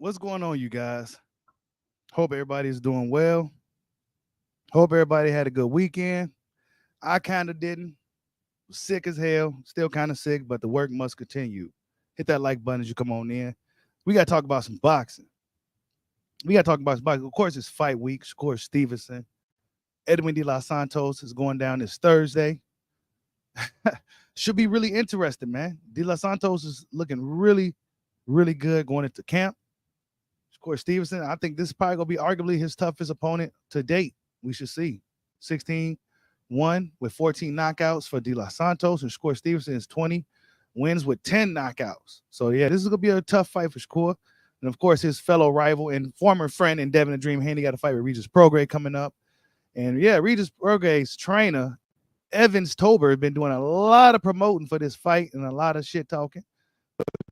What's going on, you guys? Hope everybody's doing well. Hope everybody had a good weekend. I kind of didn't. Sick as hell. Still kind of sick, but the work must continue. Hit that like button as you come on in. We got to talk about some boxing. We got to talk about some boxing. Of course, it's fight week. Of course, Stevenson. Edwin De Los Santos is going down this Thursday. Should be really interesting, man. De Los Santos is looking really, really good going into camp. Of course, Stevenson, I think this is probably going to be arguably his toughest opponent to date. We should see 16-1 with 14 knockouts for De Los Santos. And Shakur Stevenson is 20 wins with 10 knockouts. So, yeah, this is going to be a tough fight for Shakur. And, of course, his fellow rival and former friend in Devin the Dream Haney got a fight with Regis Prograis coming up. And, yeah, Regis Prograis' trainer, Evans Tober, has been doing a lot of promoting for this fight and a lot of shit talking.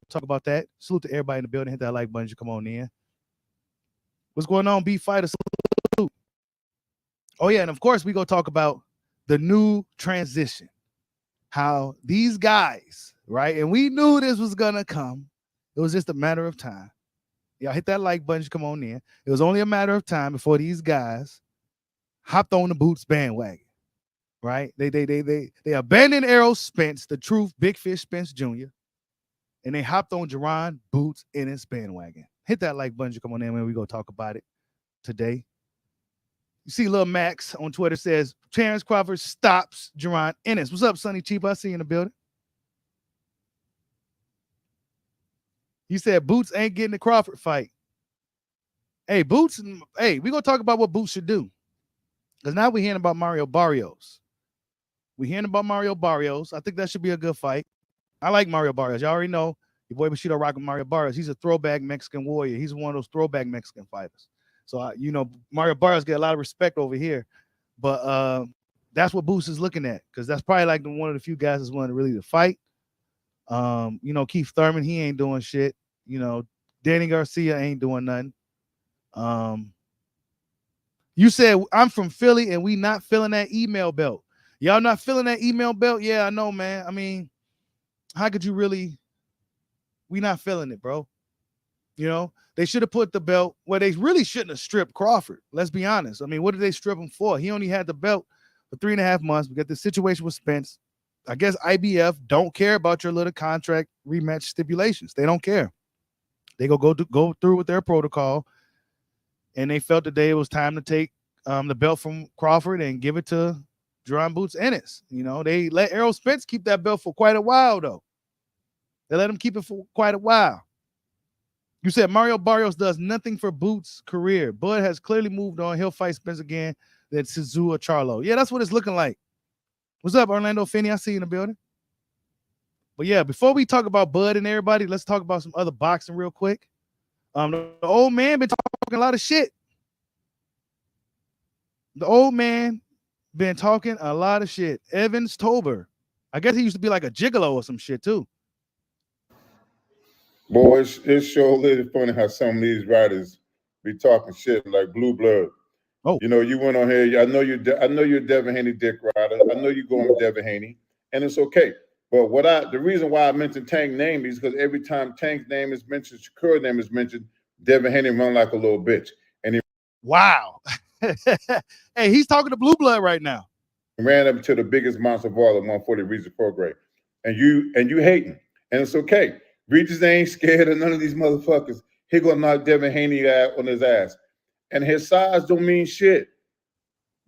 Talk about that. Salute to everybody in the building. Hit that like button. You come on in. What's going on, Beat Fighter? Salute. Oh, yeah, and of course, we go talk about the new transition. How these guys, right? And we knew this was going to come. It was just a matter of time. Y'all hit that like button. You come on in. It was only a matter of time before these guys hopped on the Boots bandwagon, right? They abandoned Errol Spence, the truth, Big Fish Spence Jr., and they hopped on Jaron Boots Ennis bandwagon. Hit that like button. You come on in when we go talk about it today. You see Lil Max on Twitter says, Terence Crawford stops Jaron Ennis. What's up, Sonny Cheap? I see you in the building. He said Boots ain't getting the Crawford fight. Hey, Boots, hey, we're going to talk about what Boots should do. Because now we're hearing about Mario Barrios. We're hearing about Mario Barrios. I think that should be a good fight. I like Mario Barrios. Y'all already know your boy Bushido rocking Mario Barrios. He's a throwback Mexican warrior. He's one of those throwback Mexican fighters. So, Mario Barrios get a lot of respect over here. But that's what Boots is looking at because that's probably like one of the few guys that's willing to really fight. Keith Thurman, he ain't doing shit. Danny Garcia ain't doing nothing. You said I'm from Philly and we not feeling that email belt. Y'all not feeling that email belt? Yeah, I know, man. I mean, how could you really? We not feeling it, bro. They should have put the belt where they really shouldn't have stripped Crawford. Let's be honest. I mean, what did they strip him for? He only had the belt for 3.5 months. We got the situation with Spence. I guess IBF don't care about your little contract rematch stipulations. They don't care. They go through with their protocol, and they felt today it was time to take the belt from Crawford and give it to Jaron Boots Ennis. They let Errol Spence keep that belt for quite a while, though. They let him keep it for quite a while. You said Mario Barrios does nothing for Boots' career. Bud has clearly moved on. He'll fight Spence again. That's Suzu or Charlo. Yeah, that's what it's looking like. What's up, Orlando Finney? I see you in the building. But yeah, before we talk about Bud and everybody, let's talk about some other boxing real quick. The old man been talking a lot of shit. The old man been talking a lot of shit. Evans Tober. I guess he used to be like a gigolo or some shit too. Boy, it's sure really funny how some of these writers be talking shit like Blue Blood. Oh, You went on here. I know you're Devin Haney dick rider. I know you're going with Devin Haney, and it's okay. But the reason why I mentioned Tank's name is because every time Tank's name is mentioned, Shakur's name is mentioned, Devin Haney run like a little bitch. And he wow. Hey, he's talking to Blue Blood right now. Ran up to the biggest monster of all at 140, Regis Prograis. And you hating. And it's okay. Regis ain't scared of none of these motherfuckers. He gonna knock Devin Haney out on his ass. And his size don't mean shit.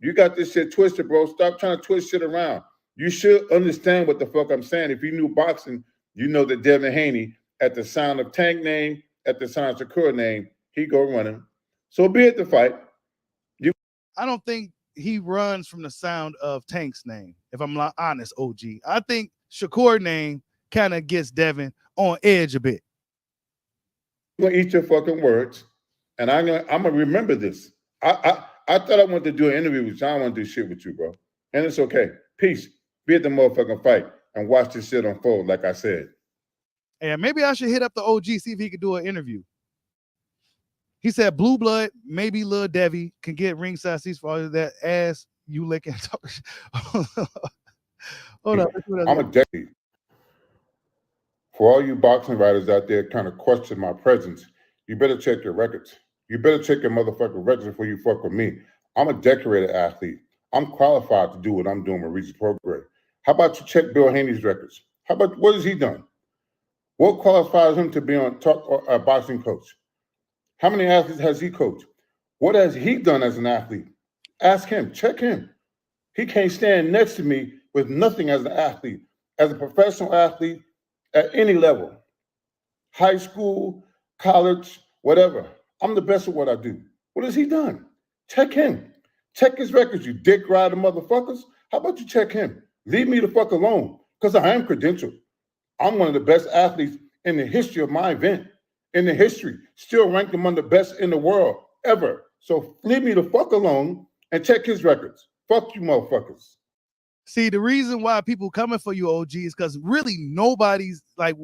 You got this shit twisted, bro. Stop trying to twist shit around. You should understand what the fuck I'm saying. If you knew boxing, you know that Devin Haney, at the sound of Tank name, at the sound of Shakur name, he go running. So be it the fight. I don't think he runs from the sound of Tank's name, if I'm not honest, OG. I think Shakur name kind of gets Devin on edge a bit. I'm gonna eat your fucking words, and I'm gonna remember this. I thought I wanted to do an interview with you. I don't want to do shit with you, bro. And it's okay. Peace. Be at the motherfucking fight and watch this shit unfold, like I said. And maybe I should hit up the OG, see if he could do an interview. He said Blue Blood, maybe Lil Devi can get ringside seats for all of that ass you licking. Hold up. I'm a Devi. For all you boxing writers out there kind of question my presence, You better check your records. You better check your motherfucking records before you fuck with me. I'm a decorated athlete. I'm qualified to do what I'm doing with Regis Program. How about you check Bill Haney's records? How about what has he done? What qualifies him to be on talk or a boxing coach? How many athletes has he coached? What has he done as an athlete? Ask him. Check him. He can't stand next to me with nothing as an athlete, as a professional athlete at any level, high school, college, whatever. I'm the best at what I do. What has he done? Check him. Check his records, you dick rider motherfuckers. How about you check him? Leave me the fuck alone, because I am credentialed. I'm one of the best athletes in the history of my event, in the history, still ranked among the best in the world ever. So leave me the fuck alone and check his records. Fuck you motherfuckers. See, the reason why people coming for you, OG, is because really nobody's like,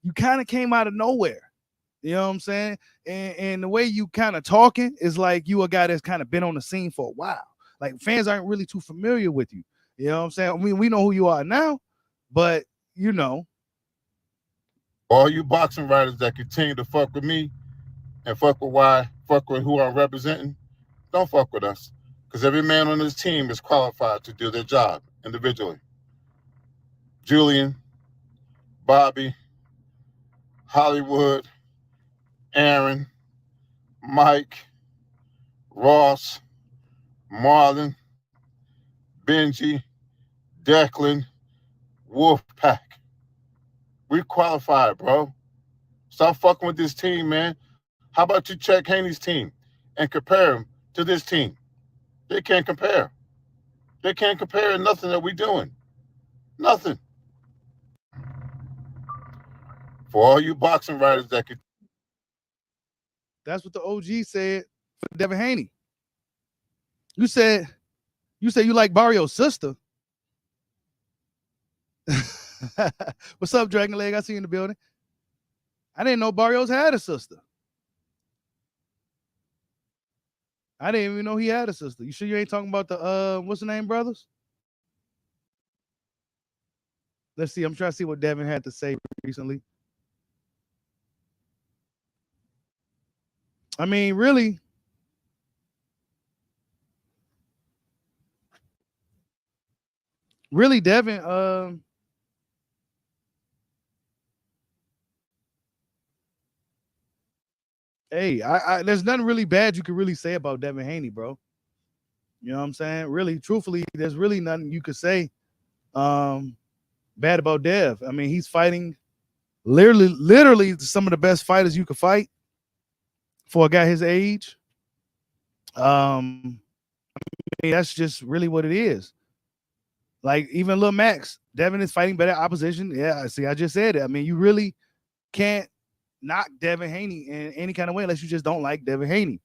you kind of came out of nowhere. You know what I'm saying? And the way you kind of talking is like you a guy that's kind of been on the scene for a while. Like fans aren't really too familiar with you. You know what I'm saying? I mean, we know who you are now, but you know. All you boxing writers that continue to fuck with me and fuck with who I'm representing, don't fuck with us. Because every man on this team is qualified to do their job individually. Julian, Bobby, Hollywood, Aaron, Mike, Ross, Marlon, Benji, Declan, Wolfpack. We qualified, bro. Stop fucking with this team, man. How about you check Haney's team and compare him to this team? They can't compare. They can't compare nothing that we doing. Nothing. For all you boxing writers that could. That's what the OG said for Devin Haney. You said you like Barrio's sister. What's up, Dragon Leg? I see you in the building. I didn't know Barrios had a sister. I didn't even know he had a sister. You sure you ain't talking about the what's the name, brothers? Let's see. I'm trying to see what Devin had to say recently. I mean, really. Really, Devin, hey, I there's nothing really bad you could really say about Devin Haney, bro. You know what I'm saying? Really, truthfully, there's really nothing you could say bad about Dev. I mean, he's fighting literally some of the best fighters you could fight for a guy his age. I mean, that's just really what it is. Like even Lil Max, Devin is fighting better opposition. Yeah, see, I just said it. I mean, you really can't knock Devin Haney in any kind of way unless you just don't like Devin Haney.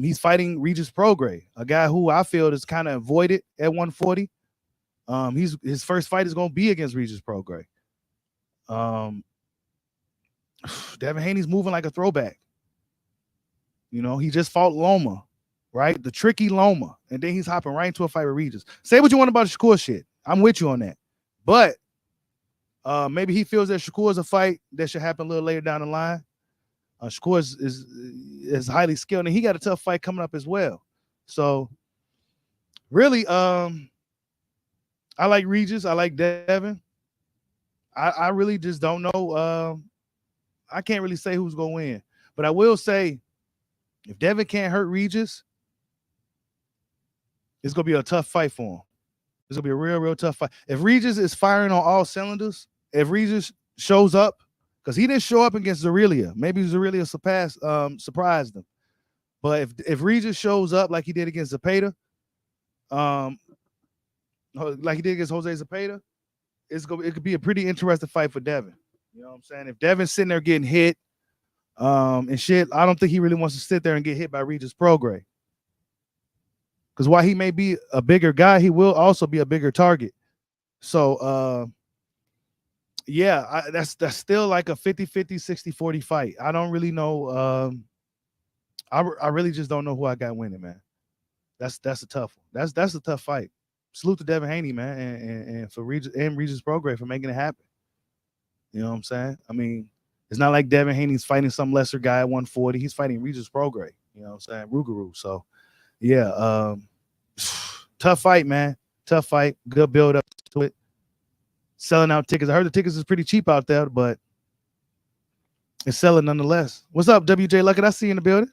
He's fighting Regis Prograis, a guy who I feel is kind of avoided at 140. His first fight is going to be against Regis Prograis. Devin Haney's moving like a throwback. You know, he just fought Loma, right? The tricky Loma, and then he's hopping right into a fight with Regis. Say what you want about Shakur shit. I'm with you on that, but maybe he feels that Shakur is a fight that should happen a little later down the line. Shakur is highly skilled, and he got a tough fight coming up as well. So, really, I like Regis. I like Devin. I really just don't know. I can't really say who's going to win. But I will say, if Devin can't hurt Regis, it's going to be a tough fight for him. It's going to be a real tough fight. If Regis is firing on all cylinders, if Regis shows up, because he didn't show up against Zerelia. Maybe Zerelia surprised him. But if Regis shows up like he did against Zepeda, like he did against Jose Zepeda, it could be a pretty interesting fight for Devin. You know what I'm saying? If Devin's sitting there getting hit and shit, I don't think he really wants to sit there and get hit by Regis Prograis. Because while he may be a bigger guy, he will also be a bigger target. So, yeah, that's still like a 50-50, 60-40 fight. I don't really know. I really just don't know who I got winning, man. That's a tough one. That's a tough fight. Salute to Devin Haney, man, and for Regis Prograis for making it happen. You know what I'm saying? I mean, It's not like Devin Haney's fighting some lesser guy at 140. He's fighting Regis Prograis, you know what I'm saying? Rougarou. So, yeah, tough fight, man. Tough fight. Good build up to it. Selling out tickets. I heard the tickets is pretty cheap out there, but it's selling nonetheless. What's up, WJ Luckett? I see you in the building.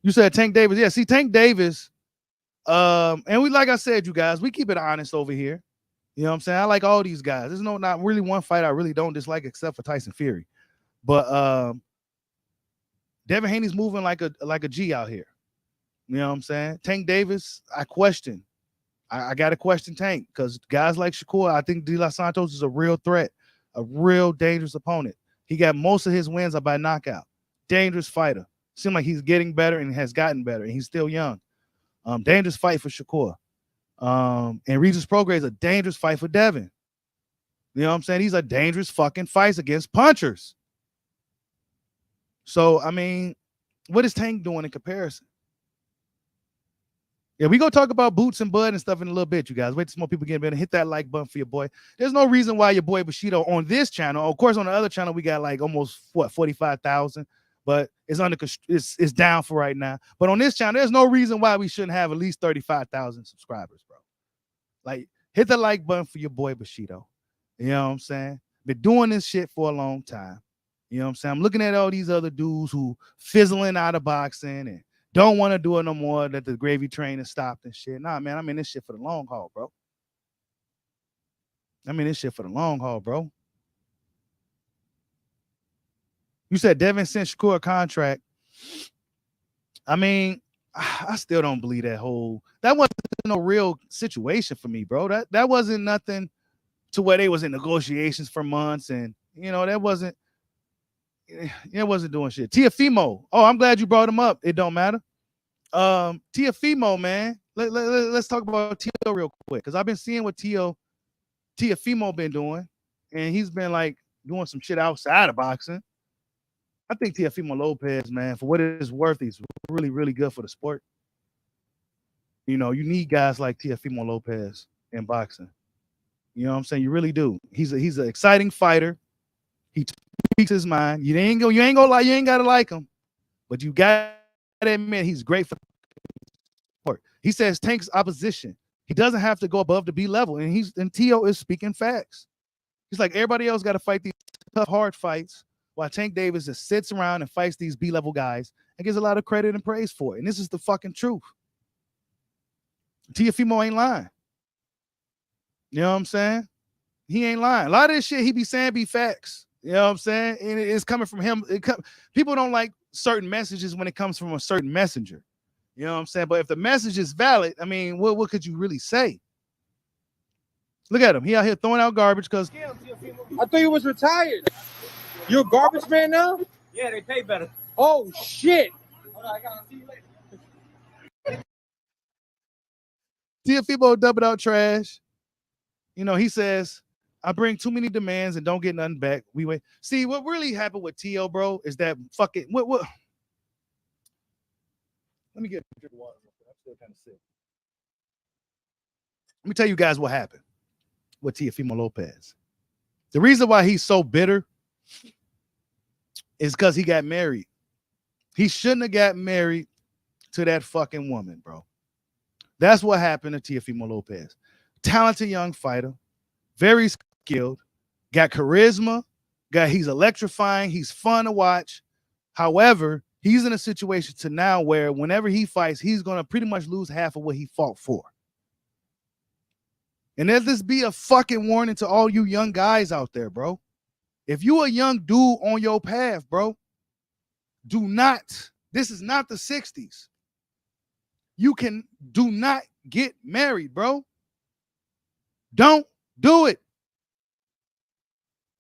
You said Tank Davis. Yeah, see, Tank Davis. And we, like I said, you guys, we keep it honest over here. You know what I'm saying? I like all these guys. There's not really one fight I really don't dislike except for Tyson Fury. But Devin Haney's moving like a G out here. You know what I'm saying? Tank Davis, I question. I got to question Tank because guys like Shakur, I think De Los Santos is a real threat, a real dangerous opponent. He got most of his wins by knockout. Dangerous fighter. Seems like he's getting better and has gotten better, and he's still young. Dangerous fight for Shakur. And Regis Prograis is a dangerous fight for Devin. You know what I'm saying? These are dangerous fucking fights against punchers. So, I mean, what is Tank doing in comparison? Yeah, we gonna talk about Boots and Bud and stuff in a little bit, you guys. Wait till more people get in. Hit that like button for your boy. There's no reason why your boy Bushido on this channel. Of course, on the other channel, we got like almost 45,000, but it's down for right now. But on this channel, there's no reason why we shouldn't have at least 35,000 subscribers, bro. Like, hit the like button for your boy Bushido. You know what I'm saying? Been doing this shit for a long time. You know what I'm saying? I'm looking at all these other dudes who fizzling out of boxing and don't want to do it no more, that the gravy train has stopped and shit. Nah, man, I'm in this shit for the long haul, bro. You said Devin sent Shakur a contract. I mean, I still don't believe that wasn't no real situation for me, bro. That wasn't nothing to where they was in negotiations for months, and you know, it wasn't doing shit. Tiafimo. Oh, I'm glad you brought him up. It don't matter. Tiafimo, man. Let's talk about Tio real quick, because I've been seeing what Tiafimo been doing, and he's been like doing some shit outside of boxing. I think Teofimo Lopez, man, for what it's worth, he's really, really good for the sport. You know, you need guys like Teofimo Lopez in boxing. You know what I'm saying? You really do. He's an exciting fighter. He speaks his mind. You ain't gonna lie, you ain't gotta like him, but you gotta admit he's great for the sport. He says Tank's opposition. He doesn't have to go above the B level, and Tio is speaking facts. He's like, everybody else got to fight these tough, hard fights, while Tank Davis just sits around and fights these B-level guys and gets a lot of credit and praise for it. And this is the fucking truth. Teofimo ain't lying. You know what I'm saying? He ain't lying. A lot of this shit he be saying be facts. You know what I'm saying? And it's coming from him. People don't like certain messages when it comes from a certain messenger. You know what I'm saying? But if the message is valid, I mean, what could you really say? Look at him. He out here throwing out garbage because I thought you was retired. You're a garbage man now? Yeah, they pay better. Oh, shit. Hold on, I gotta see you later. Teofimo dumping out trash. You know, he says, I bring too many demands and don't get nothing back. We wait. See, what really happened with Tio, bro, is that fucking what? Let me get a drink of water. I'm still kind of sick. Let me tell you guys what happened with Teofimo Lopez. The reason why he's so bitter is because he got married. He shouldn't have got married to that fucking woman, bro. That's what happened to Teofimo Lopez. Talented young fighter, very skilled, got charisma, he's electrifying, he's fun to watch. However, he's in a situation to now where whenever he fights, he's going to pretty much lose half of what he fought for. And let this be a fucking warning to all you young guys out there, bro. If you a young dude on your path, bro, this is not the 60s. Do not get married, bro. Don't do it.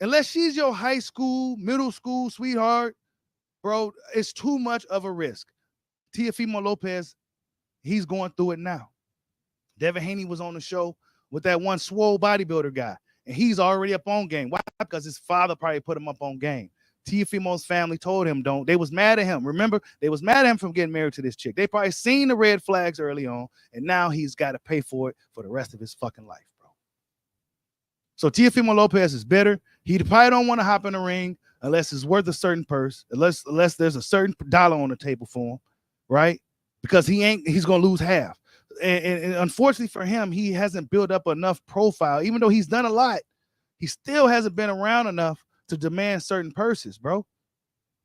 Unless she's your high school, middle school sweetheart, bro, it's too much of a risk. Teofimo Lopez, he's going through it now. Devin Haney was on the show with that one swole bodybuilder guy, and he's already up on game. Why? Because his father probably put him up on game. Teofimo's family told him don't. They was mad at him. Remember, they was mad at him from getting married to this chick. They probably seen the red flags early on, and now he's got to pay for it for the rest of his fucking life, bro. So Teofimo Lopez is bitter. He probably don't want to hop in the ring unless it's worth a certain purse, unless there's a certain dollar on the table for him, right? Because he's gonna lose half. And unfortunately for him, he hasn't built up enough profile. Even though he's done a lot, he still hasn't been around enough to demand certain purses, bro.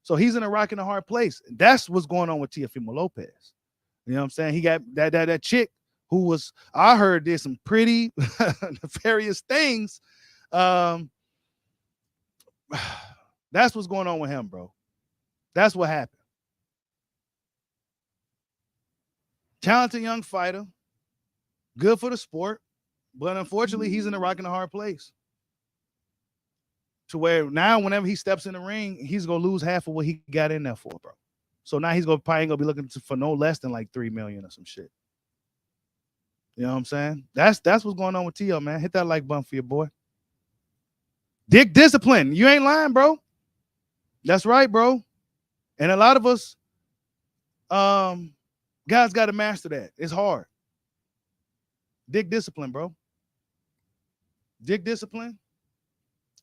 So he's in a rock and a hard place. That's what's going on with Teofimo Lopez. You know what I'm saying? He got that chick who was, I heard, did some pretty nefarious things. That's what's going on with him, bro. That's what happened. Talented young fighter, good for the sport, but unfortunately, he's in a rock and a hard place. To where now, whenever he steps in the ring, he's gonna lose half of what he got in there for, bro. So now he's probably gonna be looking for no less than like $3 million or some shit. You know what I'm saying? That's what's going on with Tio, man. Hit that like button for your boy. Dick discipline. You ain't lying, bro. That's right, bro. And a lot of us, guys got to master that. It's hard. Dick discipline, bro. Dick discipline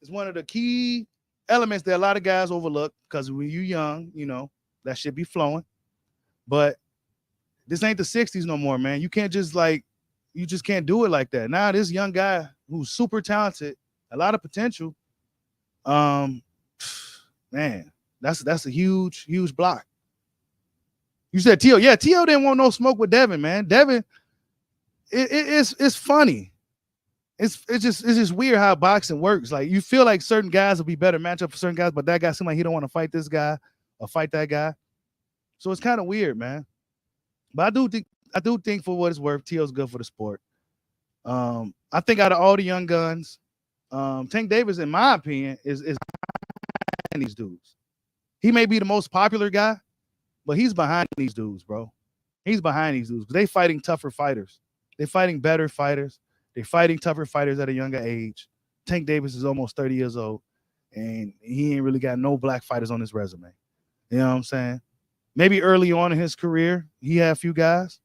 is one of the key elements that a lot of guys overlook because when you're young, you know, that shit be flowing. But this ain't the 60s no more, man. You can't just you just can't do it like that. Now this young guy who's super talented, a lot of potential, man, that's a huge block. You said Tio. Yeah, Tio didn't want no smoke with Devin, man. Devin, it's funny. It's just weird how boxing works. Like you feel like certain guys will be better matchup for certain guys, but that guy seems like he don't want to fight this guy or fight that guy. So it's kind of weird, man. But I do think for what it's worth, Tio's good for the sport. I think out of all the young guns, Tank Davis, in my opinion, is behind these dudes. He may be the most popular guy, but he's behind these dudes, bro. He's behind these dudes. They fighting tougher fighters. They're fighting better fighters. They're fighting tougher fighters at a younger age. Tank Davis is almost 30 years old, and he ain't really got no black fighters on his resume. You know what I'm saying? Maybe early on in his career, he had a few guys.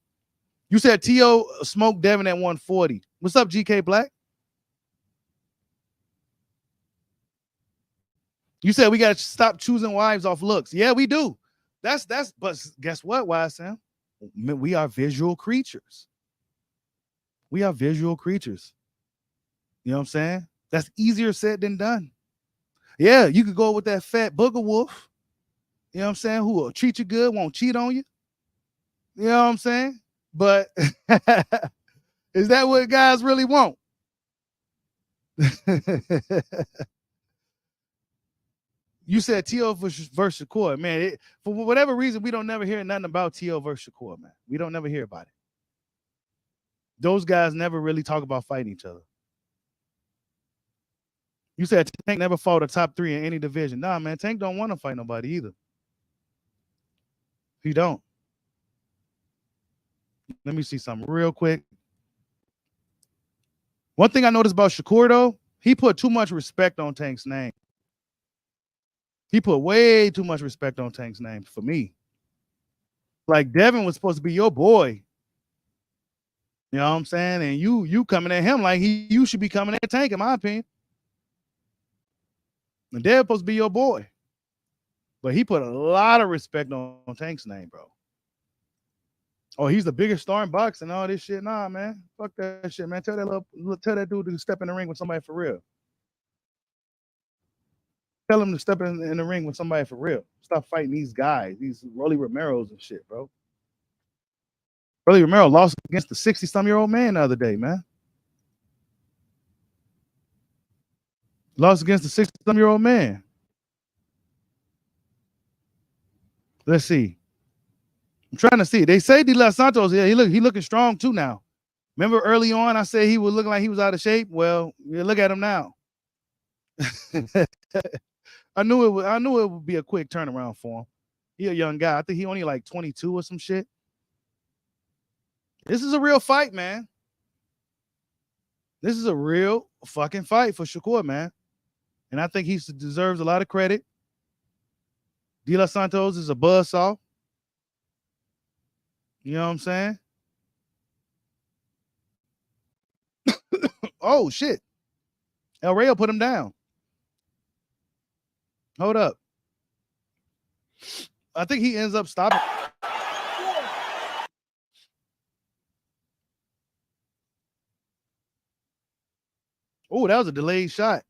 You said Tio smoked Devin at 140. What's up, GK Black? You said we got to stop choosing wives off looks. Yeah, we do. But guess what, YSM? We are visual creatures. We are visual creatures. You know what I'm saying? That's easier said than done. Yeah, you could go with that fat booger wolf. You know what I'm saying? Who will treat you good, won't cheat on you. You know what I'm saying? But is that what guys really want? You said Tio versus Shakur, man. For whatever reason, we don't never hear nothing about Tio versus Shakur, man. We don't never hear about it. Those guys never really talk about fighting each other. You said Tank never fought a top 3 in any division. Nah, man, Tank don't want to fight nobody either. He don't. Let me see something real quick. One thing I noticed about Shakur, though, he put too much respect on Tank's name. He put way too much respect on Tank's name for me. Like Devin was supposed to be your boy. You know what I'm saying? And you coming at him like you should be coming at Tank, in my opinion. And Devin supposed to be your boy. But he put a lot of respect on Tank's name, bro. Oh, he's the biggest star in boxing and all this shit. Nah, man. Fuck that shit, man. Tell that dude to step in the ring with somebody for real. Tell him to step in the ring with somebody for real. Stop fighting these guys, these Rolly Romeros and shit, bro. Rolly Romero lost against the 60-some-year-old man the other day, man. Lost against the 60-some-year-old man. Let's see. I'm trying to see. They say De Los Santos, yeah, he looking strong too now. Remember early on I said he was looking like he was out of shape? Well, yeah, look at him now. I knew it would be a quick turnaround for him. He a young guy. I think he only like 22 or some shit. This is a real fight, man. This is a real fucking fight for Shakur, man. And I think he deserves a lot of credit. De Los Santos is a buzzsaw. You know what I'm saying? Oh, shit. El Rayo put him down. Hold up. I think he ends up stopping. Oh, that was a delayed shot.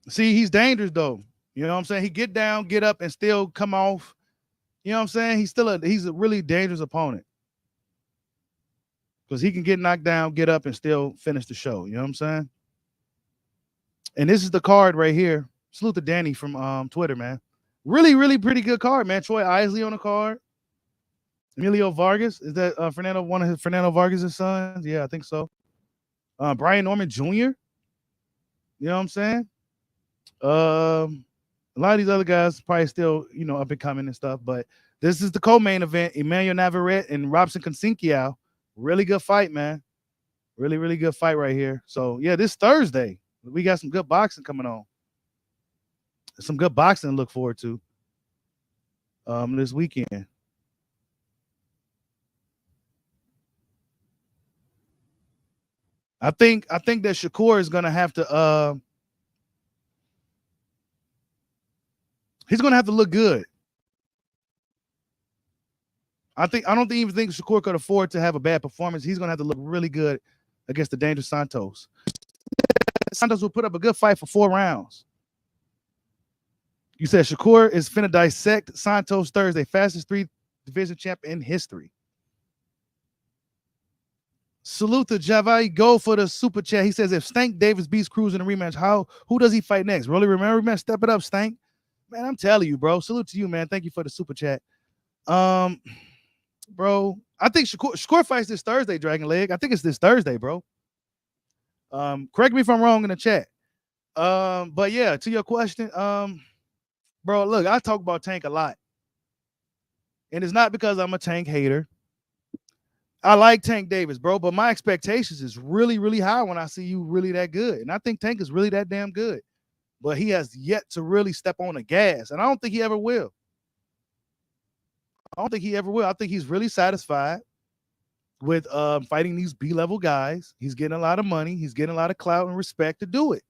See, he's dangerous though. You know what I'm saying? He get down, get up, and still come off. You know what I'm saying? He's a really dangerous opponent. Because he can get knocked down, get up, and still finish the show. You know what I'm saying? And this is the card right here. Salute to Danny from Twitter, man. Really, really pretty good card, man. Troy Isley on the card. Emilio Vargas. Is that one of Fernando Vargas' sons? Yeah, I think so. Brian Norman Jr. You know what I'm saying? A lot of these other guys probably still, up and coming and stuff. But this is the co-main event. Emmanuel Navarrete and Robson Consinkiao. Really good fight, man. Really, really good fight right here. So, yeah, this Thursday, we got some good boxing coming on. Some good boxing to look forward to this weekend. I think that Shakur is gonna have to he's gonna have to look good. I don't even think Shakur could afford to have a bad performance. He's gonna have to look really good against the Dangerous Santos. Santos will put up a good fight for 4 rounds. You said Shakur is finna dissect Santos Thursday, fastest 3 division champ in history. Salute to Javai Go for the super chat. He says, if Stank Davis beats Cruz in a rematch, who does he fight next? Really remember, man? Step it up, Stank. Man, I'm telling you, bro. Salute to you, man. Thank you for the super chat. Bro, I think Shakur fights this Thursday, Dragon Leg. I think it's this Thursday, bro. Correct me if I'm wrong in the chat. But yeah, to your question, bro, look, I talk about Tank a lot. And it's not because I'm a Tank hater. I like Tank Davis, bro, but my expectations is really, really high when I see you really that good. And I think Tank is really that damn good. But he has yet to really step on the gas. And I don't think he ever will. I think he's really satisfied with fighting these B-level guys. He's getting a lot of money. He's getting a lot of clout and respect to do it.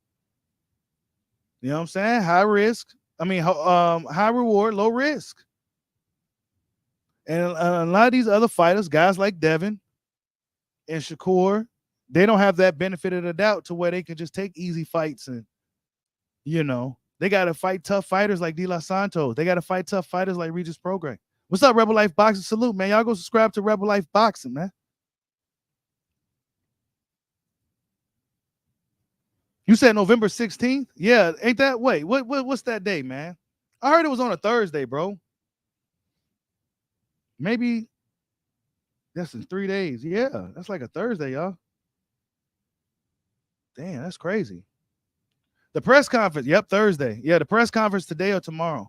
You know what I'm saying? High reward, low risk. And a lot of these other fighters, guys like Devin and Shakur, they don't have that benefit of the doubt to where they can just take easy fights and, they got to fight tough fighters like De Los Santos. They got to fight tough fighters like Regis Prograis. What's up, Rebel Life Boxing? Salute, man. Y'all go subscribe to Rebel Life Boxing, man. You said November 16th? Yeah, ain't that? Wait, what's that day, man? I heard it was on a Thursday, bro. Maybe that's in 3 days. Yeah, that's like a Thursday, y'all. Damn, that's crazy. The press conference, yep, Thursday. Yeah, the press conference today or tomorrow.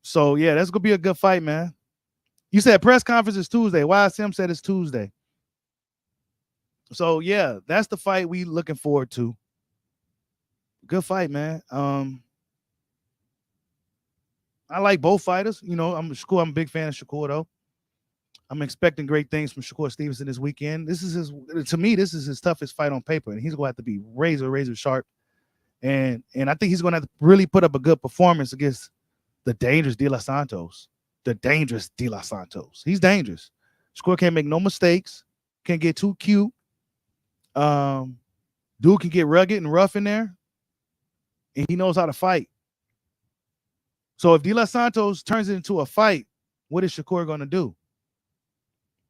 So, yeah, that's going to be a good fight, man. You said press conference is Tuesday. YSM said it's Tuesday. So, yeah, that's the fight we looking forward to. Good fight, man. I like both fighters. I'm a big fan of Shakur, though. I'm expecting great things from Shakur Stevenson this weekend. This is his toughest fight on paper, and he's going to have to be razor sharp. And I think he's going to have to really put up a good performance against the dangerous De Los Santos. The dangerous De Los Santos. He's dangerous. Shakur can't make no mistakes. Can't get too cute. Dude can get rugged and rough in there. And he knows how to fight. So if De Los Santos turns it into a fight, what is Shakur going to do?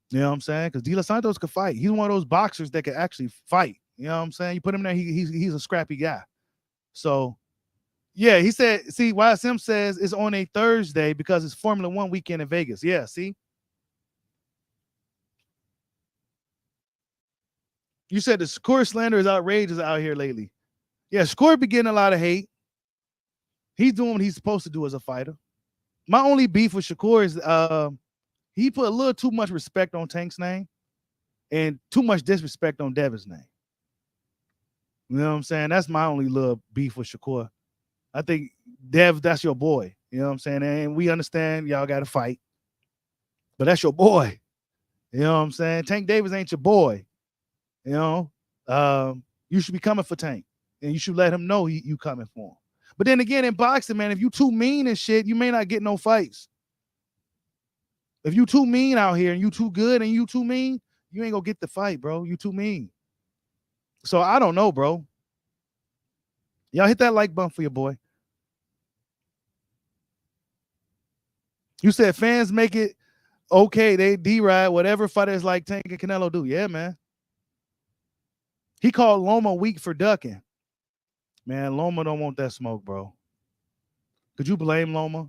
You know what I'm saying? Because De Los Santos can fight. He's one of those boxers that can actually fight. You know what I'm saying? You put him there, he's a scrappy guy. So, yeah, he said, see, YSM says it's on a Thursday because it's Formula One weekend in Vegas. Yeah, see? You said the Shakur slander is outrageous out here lately. Yeah, Shakur be getting a lot of hate. He's doing what he's supposed to do as a fighter. My only beef with Shakur is he put a little too much respect on Tank's name and too much disrespect on Devin's name. You know what I'm saying? That's my only little beef with Shakur. I think, Dev, that's your boy. You know what I'm saying? And we understand y'all got to fight. But that's your boy. You know what I'm saying? Tank Davis ain't your boy. You know? You should be coming for Tank. and you should let him know you coming for him. But then again, in boxing, man, if you too mean and shit, you may not get no fights. If you too mean out here and you too good and you too mean, you ain't gonna get the fight, bro. You too mean. So I don't know, bro. Y'all hit that like button for your boy. You said fans make it okay. They D-ride whatever fighters like Tank and Canelo do. Yeah, man. He called Loma weak for ducking. Man, Loma don't want that smoke, bro. Could you blame Loma?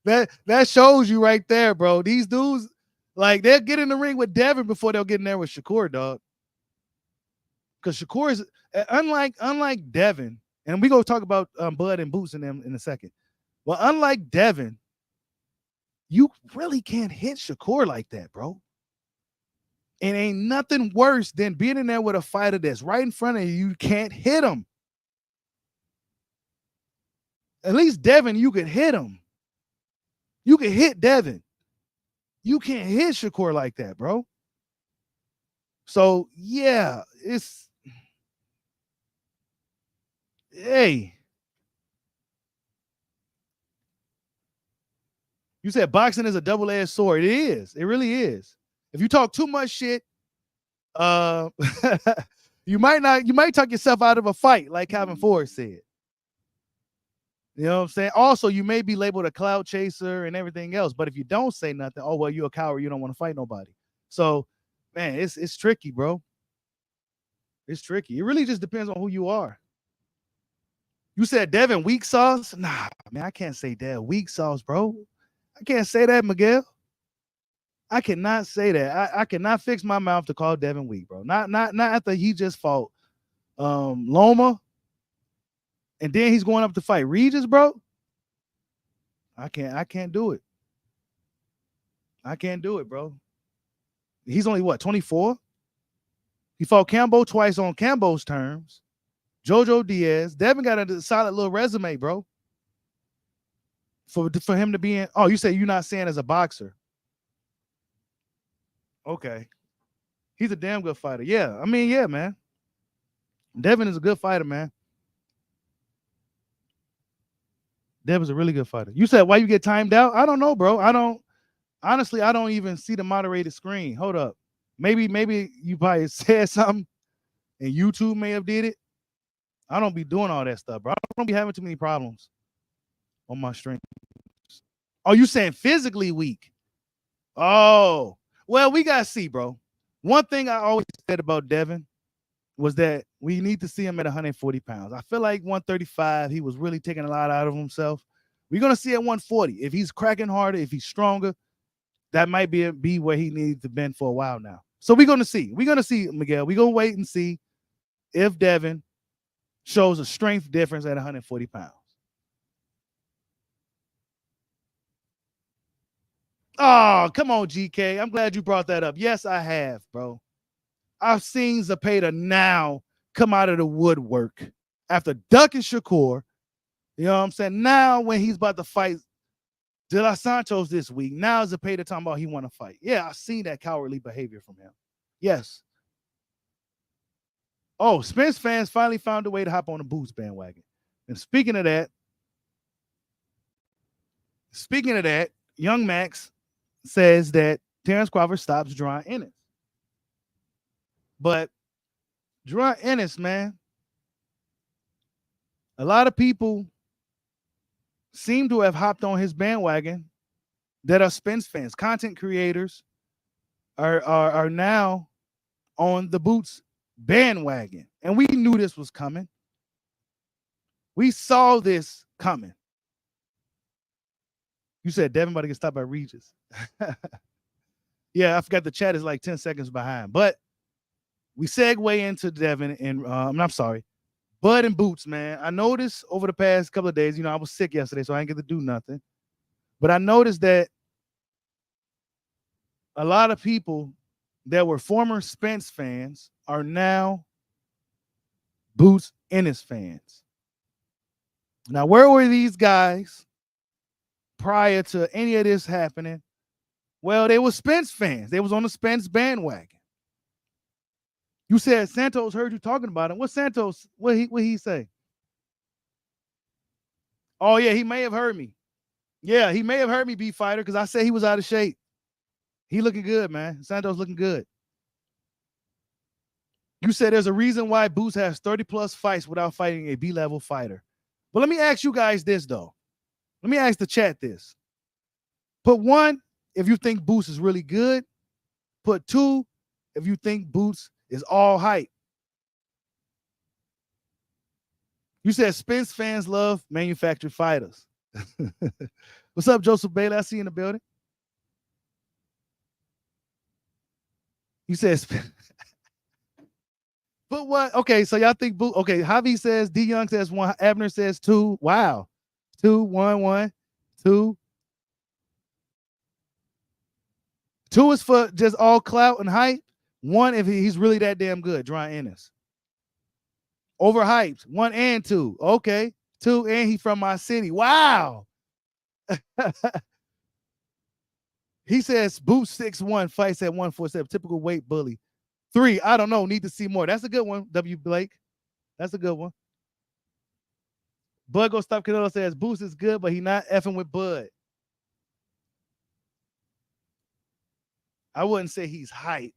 That shows you right there, bro. These dudes, like, they'll get in the ring with Devin before they'll get in there with Shakur, dog. Because Shakur is unlike Devin, and we go talk about Bud and Boots in them in a second. Well, unlike Devin, you really can't hit Shakur like that, bro. And ain't nothing worse than being in there with a fighter that's right in front of you. You can't hit him. At least Devin, you could hit him. You can hit Devin. You can't hit Shakur like that, bro. So, yeah, it's... Hey. You said boxing is a double-edged sword. It is. It really is. If you talk too much shit, you might talk yourself out of a fight, like Calvin Ford said. You know what I'm saying? Also, you may be labeled a cloud chaser and everything else, but if you don't say nothing, oh, well, you're a coward. You don't want to fight nobody. So, man, it's tricky, bro. It's tricky. It really just depends on who you are. You said Devin weak sauce? Nah, man, I can't say that. Weak sauce, bro. I can't say that, Miguel. I cannot say that. I cannot fix my mouth to call Devin weak, bro. Not after he just fought Loma. And then he's going up to fight Regis, bro. I can't do it. I can't do it, bro. He's only what, 24? He fought Cambo twice on Cambo's terms. Jojo Diaz. Devin got a solid little resume, bro. For him to be in. Oh, you say you're not saying as a boxer. Okay. He's a damn good fighter. Yeah. I mean, yeah, man. Devin is a good fighter, man. Devin's a really good fighter. You said why you get timed out? I don't know, bro. I don't even see the moderated screen. Hold up. Maybe you probably said something and YouTube may have did it. I don't be doing all that stuff, bro. I don't be having too many problems on my stream. Oh, you saying physically weak? Oh, well, we got to see, bro. One thing I always said about Devin was that we need to see him at 140 pounds. I feel like 135, he was really taking a lot out of himself. We're going to see at 140. If he's cracking harder, if he's stronger, that might be where he needs to bend for a while now. So we're going to see. We're going to see, Miguel. We're going to wait and see if Devin shows a strength difference at 140 pounds. Oh, come on, GK. I'm glad you brought that up. Yes, I have, bro. I've seen Zepeda now come out of the woodwork after ducking Shakur. You know what I'm saying? Now when he's about to fight De Los Santos this week, now Zepeda talking about he want to fight. Yeah, I've seen that cowardly behavior from him. Yes. Oh, Spence fans finally found a way to hop on the Boots bandwagon. And speaking of that, Young Max says that Terence Crawford stops Jaron Ennis. But Jaron Ennis, man, a lot of people seem to have hopped on his bandwagon that are Spence fans. Content creators are now on the Boots bandwagon. And we knew this was coming. We saw this coming. You said Devin about to get stopped by Regis. Yeah, I forgot the chat is like 10 seconds behind. But we segue into Devin and I'm sorry, Bud and Boots, man. I noticed over the past couple of days, I was sick yesterday, so I didn't get to do nothing. But I noticed that a lot of people that were former Spence fans are now Boots Ennis fans. Now, where were these guys prior to any of this happening? Well, they were Spence fans. They was on the Spence bandwagon. You said Santos heard you talking about him. What Santos? What he say? Oh yeah, he may have heard me. Yeah, he may have heard me, beat fighter, because I said he was out of shape. He looking good, man. Santos looking good. You said there's a reason why Boots has 30 plus fights without fighting a B-level fighter. But let me ask you guys this though. Let me ask the chat this. Put 1 if you think Boots is really good. Put 2 if you think Boots is all hype. You said Spence fans love manufactured fighters. What's up, Joseph Bailey? I see you in the building. You said Spence. But what? Okay, so y'all think Boots. Okay, Javi says, D Young says 1, Abner says 2. Wow. 2, 1, 1, 2. 2 is for just all clout and hype. 1 if he's really that damn good, Jaron Ennis. Overhyped. 1 and 2. Okay. 2 and he from my city. Wow. He says Boots 6'1", fights at 147. Typical weight bully. 3, I don't know. Need to see more. That's a good one, W. Blake. That's a good one. Bud Go Stop Canelo says Boots is good, but he not effing with Bud. I wouldn't say he's hype.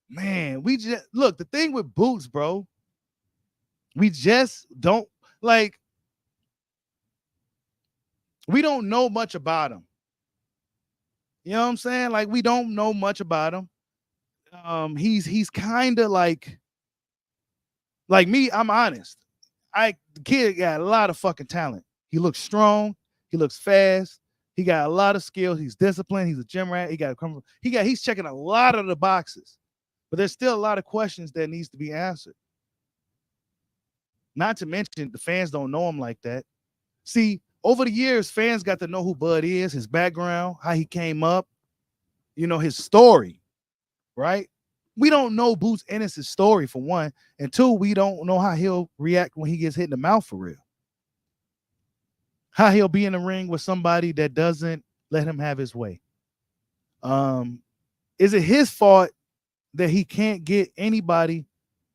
Man, we just look, the thing with Boots, bro, we just don't like, we don't know much about him. You know what I'm saying? Like, we don't know much about him. He's kind of like me, I'm honest. The kid got a lot of fucking talent. He looks strong, he looks fast, he got a lot of skills, he's disciplined, he's a gym rat, he's checking a lot of the boxes. But there's still a lot of questions that needs to be answered. Not to mention the fans don't know him like that. See, over the years, fans got to know who Bud is, his background, how he came up, you know, his story, right? We don't know Boots Ennis' story, for 1. And 2, we don't know how he'll react when he gets hit in the mouth for real. How he'll be in the ring with somebody that doesn't let him have his way. Is it his fault that he can't get anybody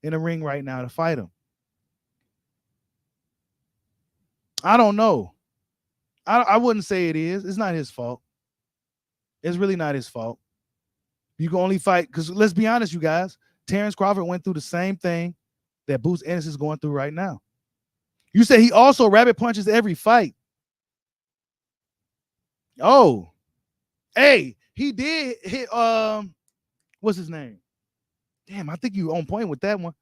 in the ring right now to fight him? I don't know. I wouldn't say it is. It's not his fault. It's really not his fault. You can only fight, because let's be honest, you guys, Terence Crawford went through the same thing that Boots Ennis is going through right now. You say he also rabbit punches every fight. Oh, hey, he did hit, what's his name? Damn, I think you on point with that one.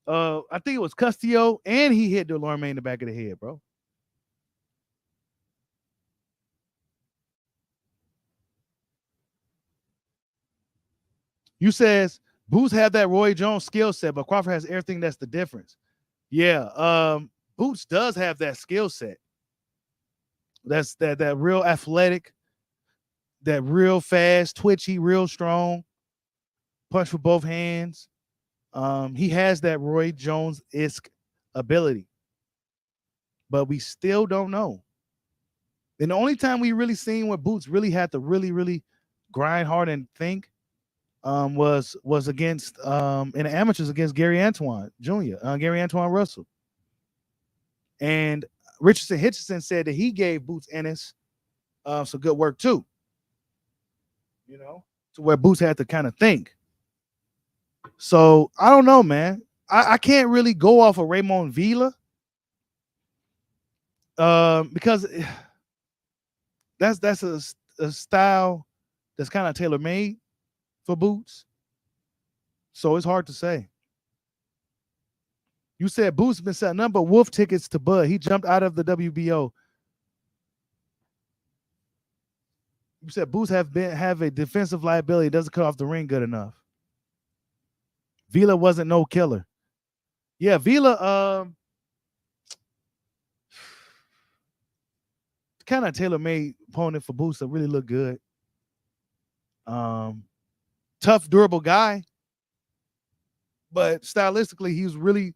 I think it was Castillo, and he hit Delorme in the back of the head, bro. You says Boots have that Roy Jones skill set, but Crawford has everything. That's the difference. Yeah, Boots does have that skill set. That's that real athletic, that real fast, twitchy, real strong, punch with both hands. He has that Roy Jones-esque ability, but we still don't know. And the only time we really seen where Boots really had to really grind hard and think was against in the amateurs against Gary Antoine Jr., Gary Antoine Russell. And Richardson Hitchison said that he gave Boots Ennis some good work too. You know, to where Boots had to kind of think. So I don't know, man. I can't really go off of Raymond Villa because that's a style that's kind of tailor-made for Boots. So it's hard to say. You said Boots been setting up, but Wolf tickets to Bud. He jumped out of the WBO. You said Boots have a defensive liability. Doesn't cut off the ring good enough. Villa wasn't no killer. Yeah, Villa kind of tailor-made opponent for Boots that really look good. Tough, durable guy. But stylistically, he was really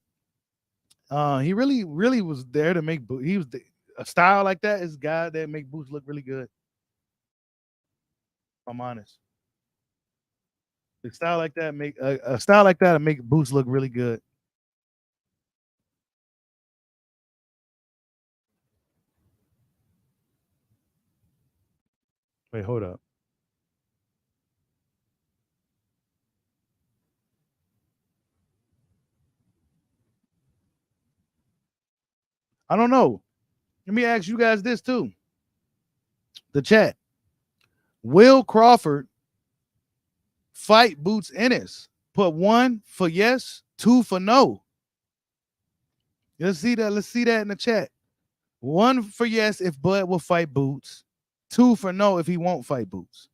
he really was there to make a style like that is a guy that make Boots look really good. I'm honest. A style like that make a style like that make Boots look really good. Wait, hold up. I don't know. Let me ask you guys this too. The chat. Will Crawford fight Boots Ennis? Put 1 for yes, 2 for no. Let's see that. Let's see that in the chat. 1 for yes if Bud will fight Boots. 2 for no if he won't fight Boots.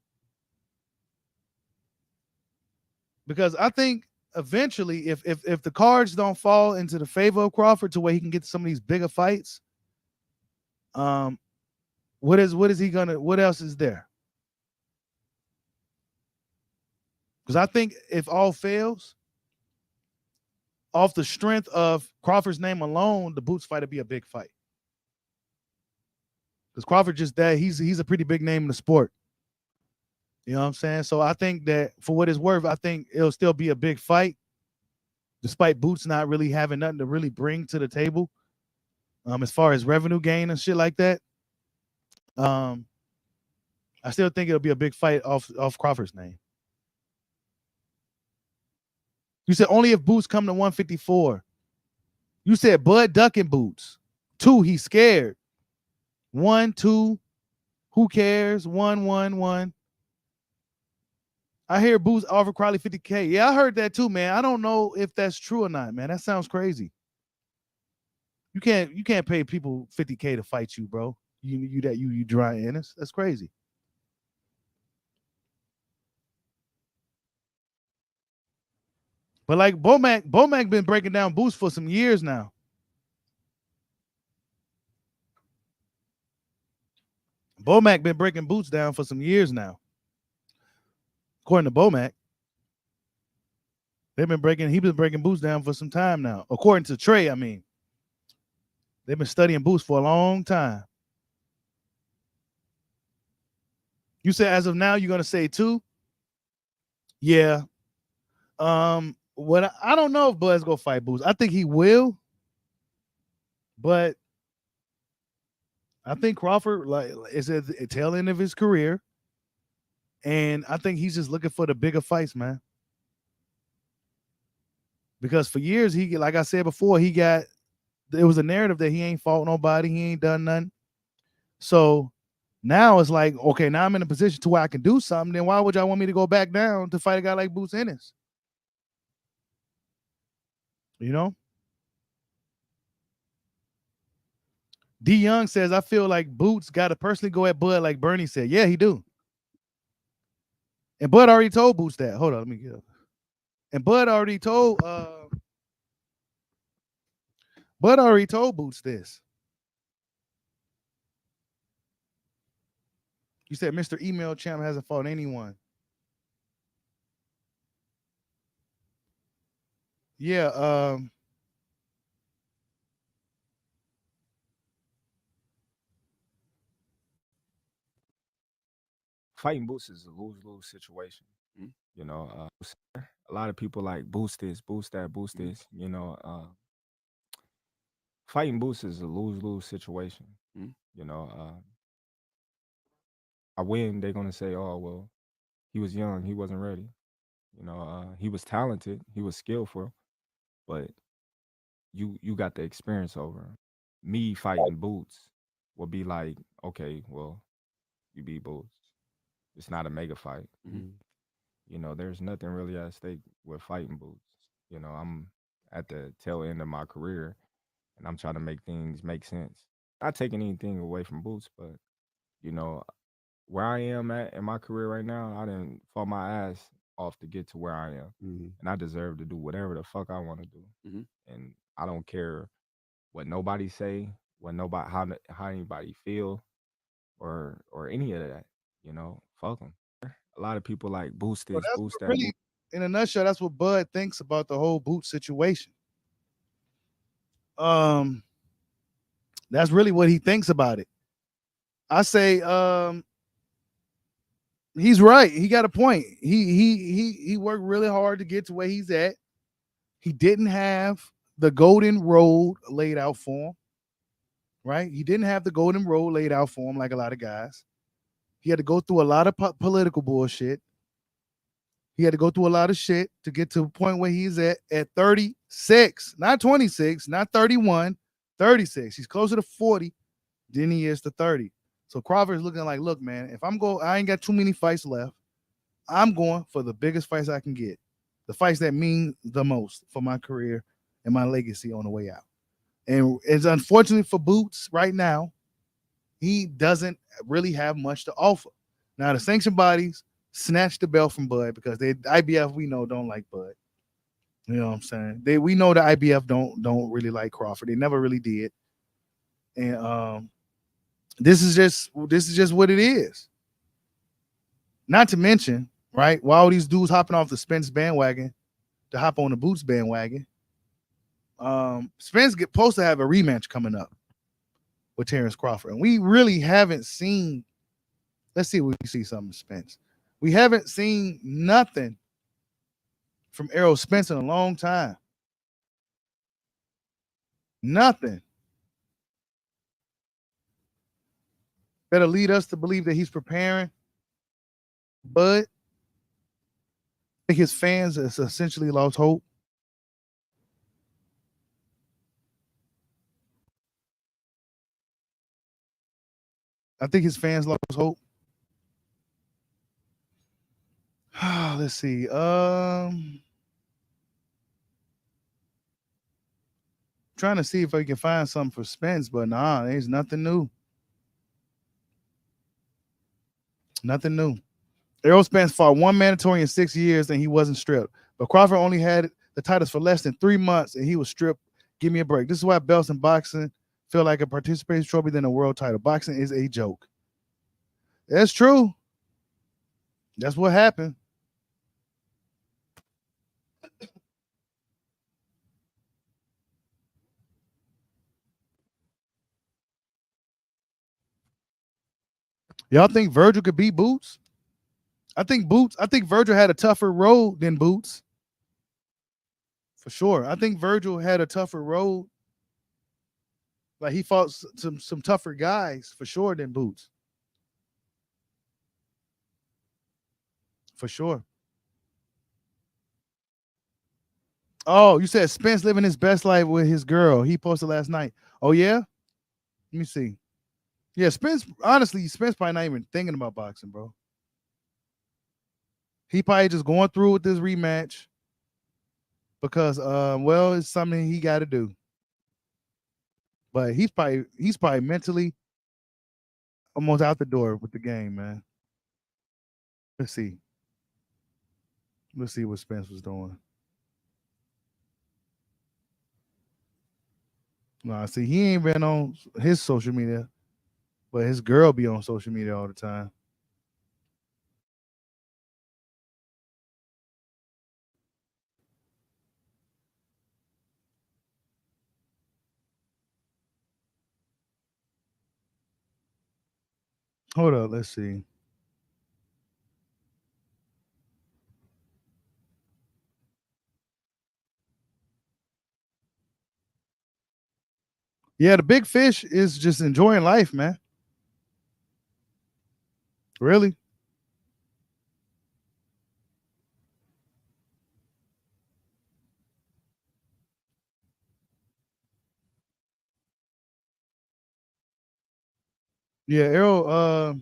Because I think eventually, if the cards don't fall into the favor of Crawford to where he can get some of these bigger fights, what is he gonna? What else is there? Because I think if all fails, off the strength of Crawford's name alone, the Boots fight would be a big fight. Because Crawford just that he's a pretty big name in the sport. You know what I'm saying? So I think that for what it's worth, I think it'll still be a big fight, despite Boots not really having nothing to really bring to the table, as far as revenue gain and shit like that. I still think it'll be a big fight off Crawford's name. You said only if Boots come to 154. You said Bud ducking Boots. 2, he's scared. 1, 2, who cares? 1, 1, 1. I hear Boots offer Crowley 50K. Yeah, I heard that too, man. I don't know if that's true or not, man. That sounds crazy. You can't pay people 50K to fight you, bro. You dry Ennis. That's crazy. But like Bomac been breaking down Boots for some years now. Bomac been breaking Boots down for some years now. According to Bomac, he's been breaking Boots down for some time now. According to Trey, I mean, they've been studying Boots for a long time. You said as of now you're gonna say 2? Yeah. What I don't know if Bud's gonna fight Boots. I think he will, but I think Crawford like is at the tail end of his career, and I think he's just looking for the bigger fights, man. Because for years like I said before, it was a narrative that he ain't fought nobody, he ain't done nothing. So now it's like, okay, now I'm in a position to where I can do something. Then why would y'all want me to go back down to fight a guy like Boots Ennis? You know? D Young says, I feel like Boots got to personally go at Bud like Bernie said. Yeah, he do. And Bud already told Boots that. Hold on, let me get up. And Bud already told Boots this. You said Mr. Email Champ hasn't fought anyone. Yeah, Fighting Boots is a lose-lose situation. Mhm. You know, a lot of people like boost this, boost that, boost this. You know, fighting Boots is a lose-lose situation. Mhm. You know, I win, they're gonna say, "Oh well, he was young, he wasn't ready." You know, he was talented, he was skillful, but you got the experience over him. Me fighting Boots would be like, okay, well, you beat Boots. It's not a mega fight. Mhm. You know, there's nothing really at stake with fighting Boots. You know, I'm at the tail end of my career and I'm trying to make things make sense. Not taking anything away from Boots, but you know, where I am at in my career right now, I didn't fall my ass off to get to where I am. Mhm. And I deserve to do whatever the fuck I want to do. Mhm. And I don't care what nobody say, what nobody how anybody feel or any of that, you know, fuck them. A lot of people like boost so this, that's boost what that. really, in a nutshell, that's what Bud thinks about the whole Boots situation. That's really what he thinks about it. I say, He's right. He got a point. He worked really hard to get to where he's at. He didn't have the golden road laid out for him, right? He didn't have the golden road laid out for him like a lot of guys. He had to go through a lot of political bullshit. He had to go through a lot of shit to get to a point where he's at 36, not 26, not 31, 36. He's closer to 40 than he is to 30. So Crawford's looking like, look, man, if I ain't got too many fights left. I'm going for the biggest fights I can get, the fights that mean the most for my career and my legacy on the way out. And it's unfortunate for Boots right now, he doesn't really have much to offer. Now the sanction bodies snatched the belt from Bud because the IBF we know don't like Bud. You know what I'm saying? We know the IBF don't really like Crawford. They never really did. And this is just what it is. Not to mention, right? While all these dudes hopping off the Spence bandwagon to hop on the Boots bandwagon, Spence supposed to have a rematch coming up with Terence Crawford. And we really haven't seen, let's see if we see something Spence. We haven't seen nothing from Errol Spence in a long time. Nothing. Better lead us to believe that he's preparing. But I think his fans has essentially lost hope. I think his fans lost hope. Let's see. Trying to see if I can find something for Spence, but nah, there's nothing new. Nothing new. Errol Spence fought one mandatory in 6 years and he wasn't stripped. But Crawford only had the titles for less than 3 months and he was stripped. Give me a break. This is why belts in boxing feel like a participation trophy than a world title. Boxing is a joke. That's true. That's what happened. Y'all think Virgil could beat Boots? I think Virgil had a tougher road than Boots. For sure. I think Virgil had a tougher road. Like he fought some tougher guys for sure than Boots. For sure. Oh, you said Spence living his best life with his girl. He posted last night. Oh, yeah? Let me see. Yeah, Spence probably not even thinking about boxing, bro. He probably just going through with this rematch because, well, it's something he got to do. But he's probably mentally almost out the door with the game, man. Let's see. Let's see what Spence was doing. Nah, see, he ain't been on his social media, but his girl be on social media all the time. Hold up, let's see. Yeah, the big fish is just enjoying life, man. Really? Yeah, Errol.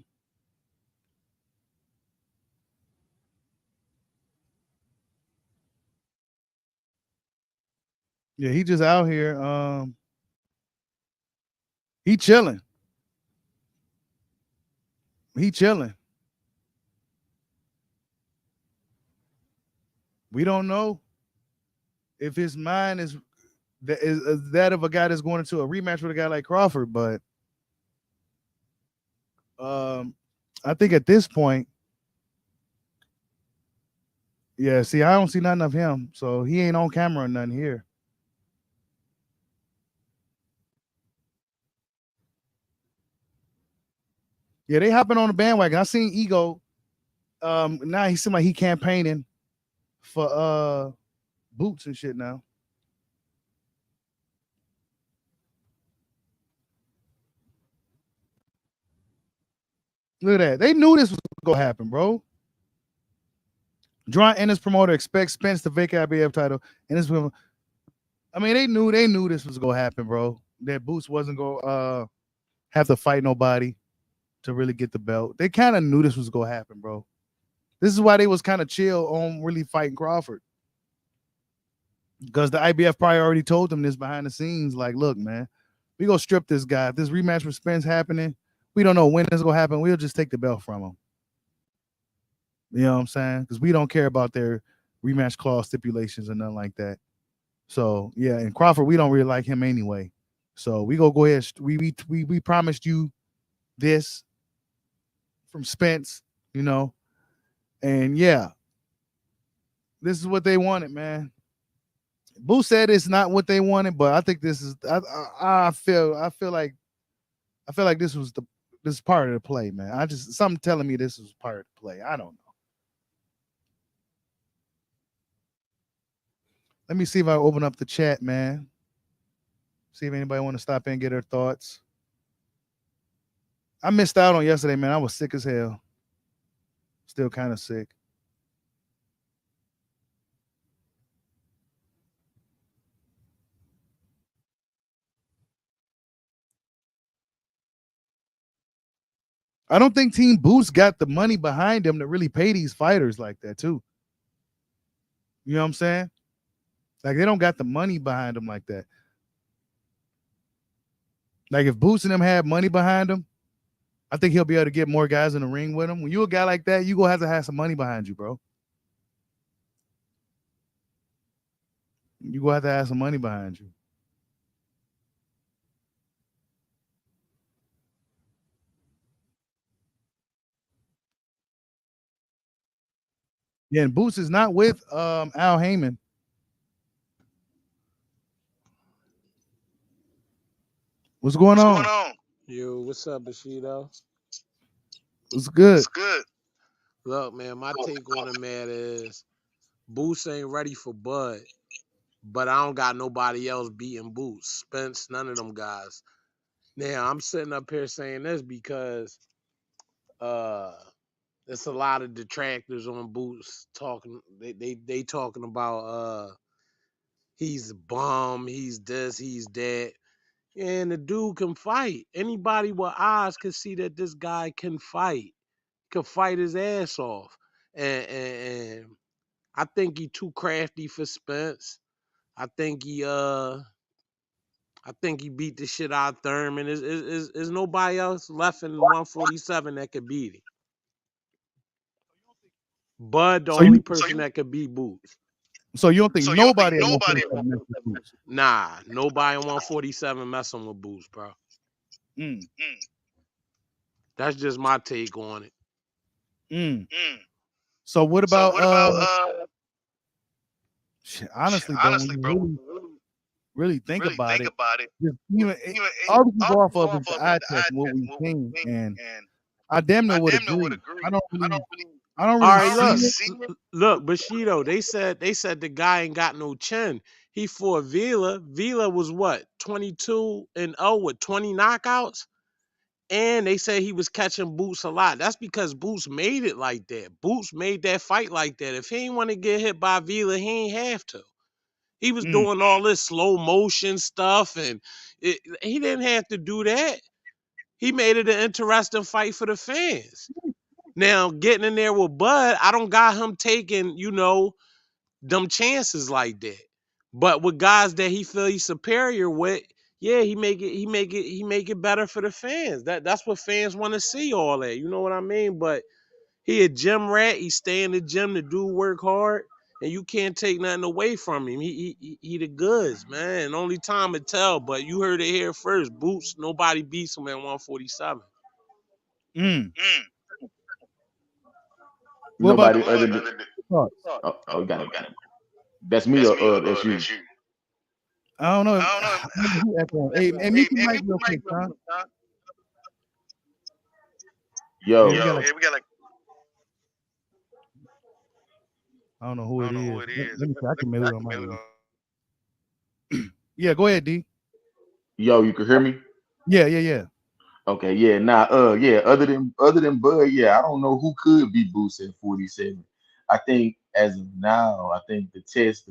Yeah, he just out here. He chilling. He chilling. We don't know if his mind is that of a guy that's going into a rematch with a guy like Crawford, but I think at this point, yeah. See, I don't see nothing of him, so he ain't on camera or nothing here. Yeah, they hopping on the bandwagon. I seen Ego Now he seemed like he campaigning for boots and shit now. Look at that. They knew this was gonna happen, bro. Jaron Ennis promoter expects Spence to vacate IBF title. And this, I mean, they knew this was gonna happen, bro. That Boots wasn't gonna have to fight nobody to really get the belt. They kind of knew this was gonna happen, bro. This is why they was kind of chill on really fighting Crawford. Because the IBF probably already told them this behind the scenes. Like, look, man, we gonna strip this guy. If this rematch with Spence happening, we don't know when it's gonna happen. We'll just take the belt from him. You know what I'm saying? Because we don't care about their rematch clause stipulations and nothing like that. So yeah, and Crawford, we don't really like him anyway. So we go ahead. We promised you this from Spence, you know, and yeah, this is what they wanted, man. Boo said it's not what they wanted, but I think this is. I feel like this is part of the play, man. Something telling me this was part of the play. I don't know. Let me see if I open up the chat, man. See if anybody want to stop in and get their thoughts. I missed out on yesterday, man. I was sick as hell. Still kind of sick. I don't think Team Boost got the money behind them to really pay these fighters like that, too. You know what I'm saying? Like, they don't got the money behind them like that. Like, if Boost and them had money behind them, I think he'll be able to get more guys in the ring with him. When you a guy like that, you gonna have to have some money behind you, bro. You gonna have to have some money behind you. Yeah, and Boost is not with Al Heyman. What's going on? Yo, what's up, Bushido? It's good. Look, man, my take on the matter is Boots ain't ready for Bud, but I don't got nobody else beating Boots. Spence, none of them guys. Now, I'm sitting up here saying this because there's a lot of detractors on Boots talking. They talking about he's a bum, he's this, he's that. And the dude can fight. Anybody with eyes can see that this guy can fight. Could fight his ass off. And I think he too crafty for Spence. I think he beat the shit out of Thurman. There's nobody else left in 147 that could beat him. Bud, the only person that could beat Boots. So you don't think nobody Nah, nobody in 147 messing with Boots, bro. That's just my take on it. So what about honestly, bro, really think about it. Even all we can go off of is the eye test and what we've seen, and I damn near would agree. I don't really all right, look, Bushido, they said the guy ain't got no chin. He fought Vila. Vila was what, 22-0 with 20 knockouts? And they said he was catching Boots a lot. That's because Boots made it like that. Boots made that fight like that. If he ain't want to get hit by Vila, he ain't have to. He was doing all this slow motion stuff, and he didn't have to do that. He made it an interesting fight for the fans. Now, getting in there with Bud, I don't got him taking, them chances like that. But with guys that he feel he's superior with, yeah, he make it better for the fans. That's what fans want to see, all that. You know what I mean? But he a gym rat. He stay in the gym. The dude work hard, and you can't take nothing away from him. He the goods, man. Only time to tell. But you heard it here first. Boots, nobody beats him at 147. Nobody other than oh, got it. That's me or that's you. I don't know. Hey, mute the mic real quick, huh? Yo. Yeah, we got like I don't know who it is. Let me see. I can mute on my end. Yeah, go ahead, D. Yo, you can hear me? Yeah, yeah, yeah. Okay, yeah, nah, yeah. Other than Bud, yeah, I don't know who could be Boots at 47. I think as of now, I think the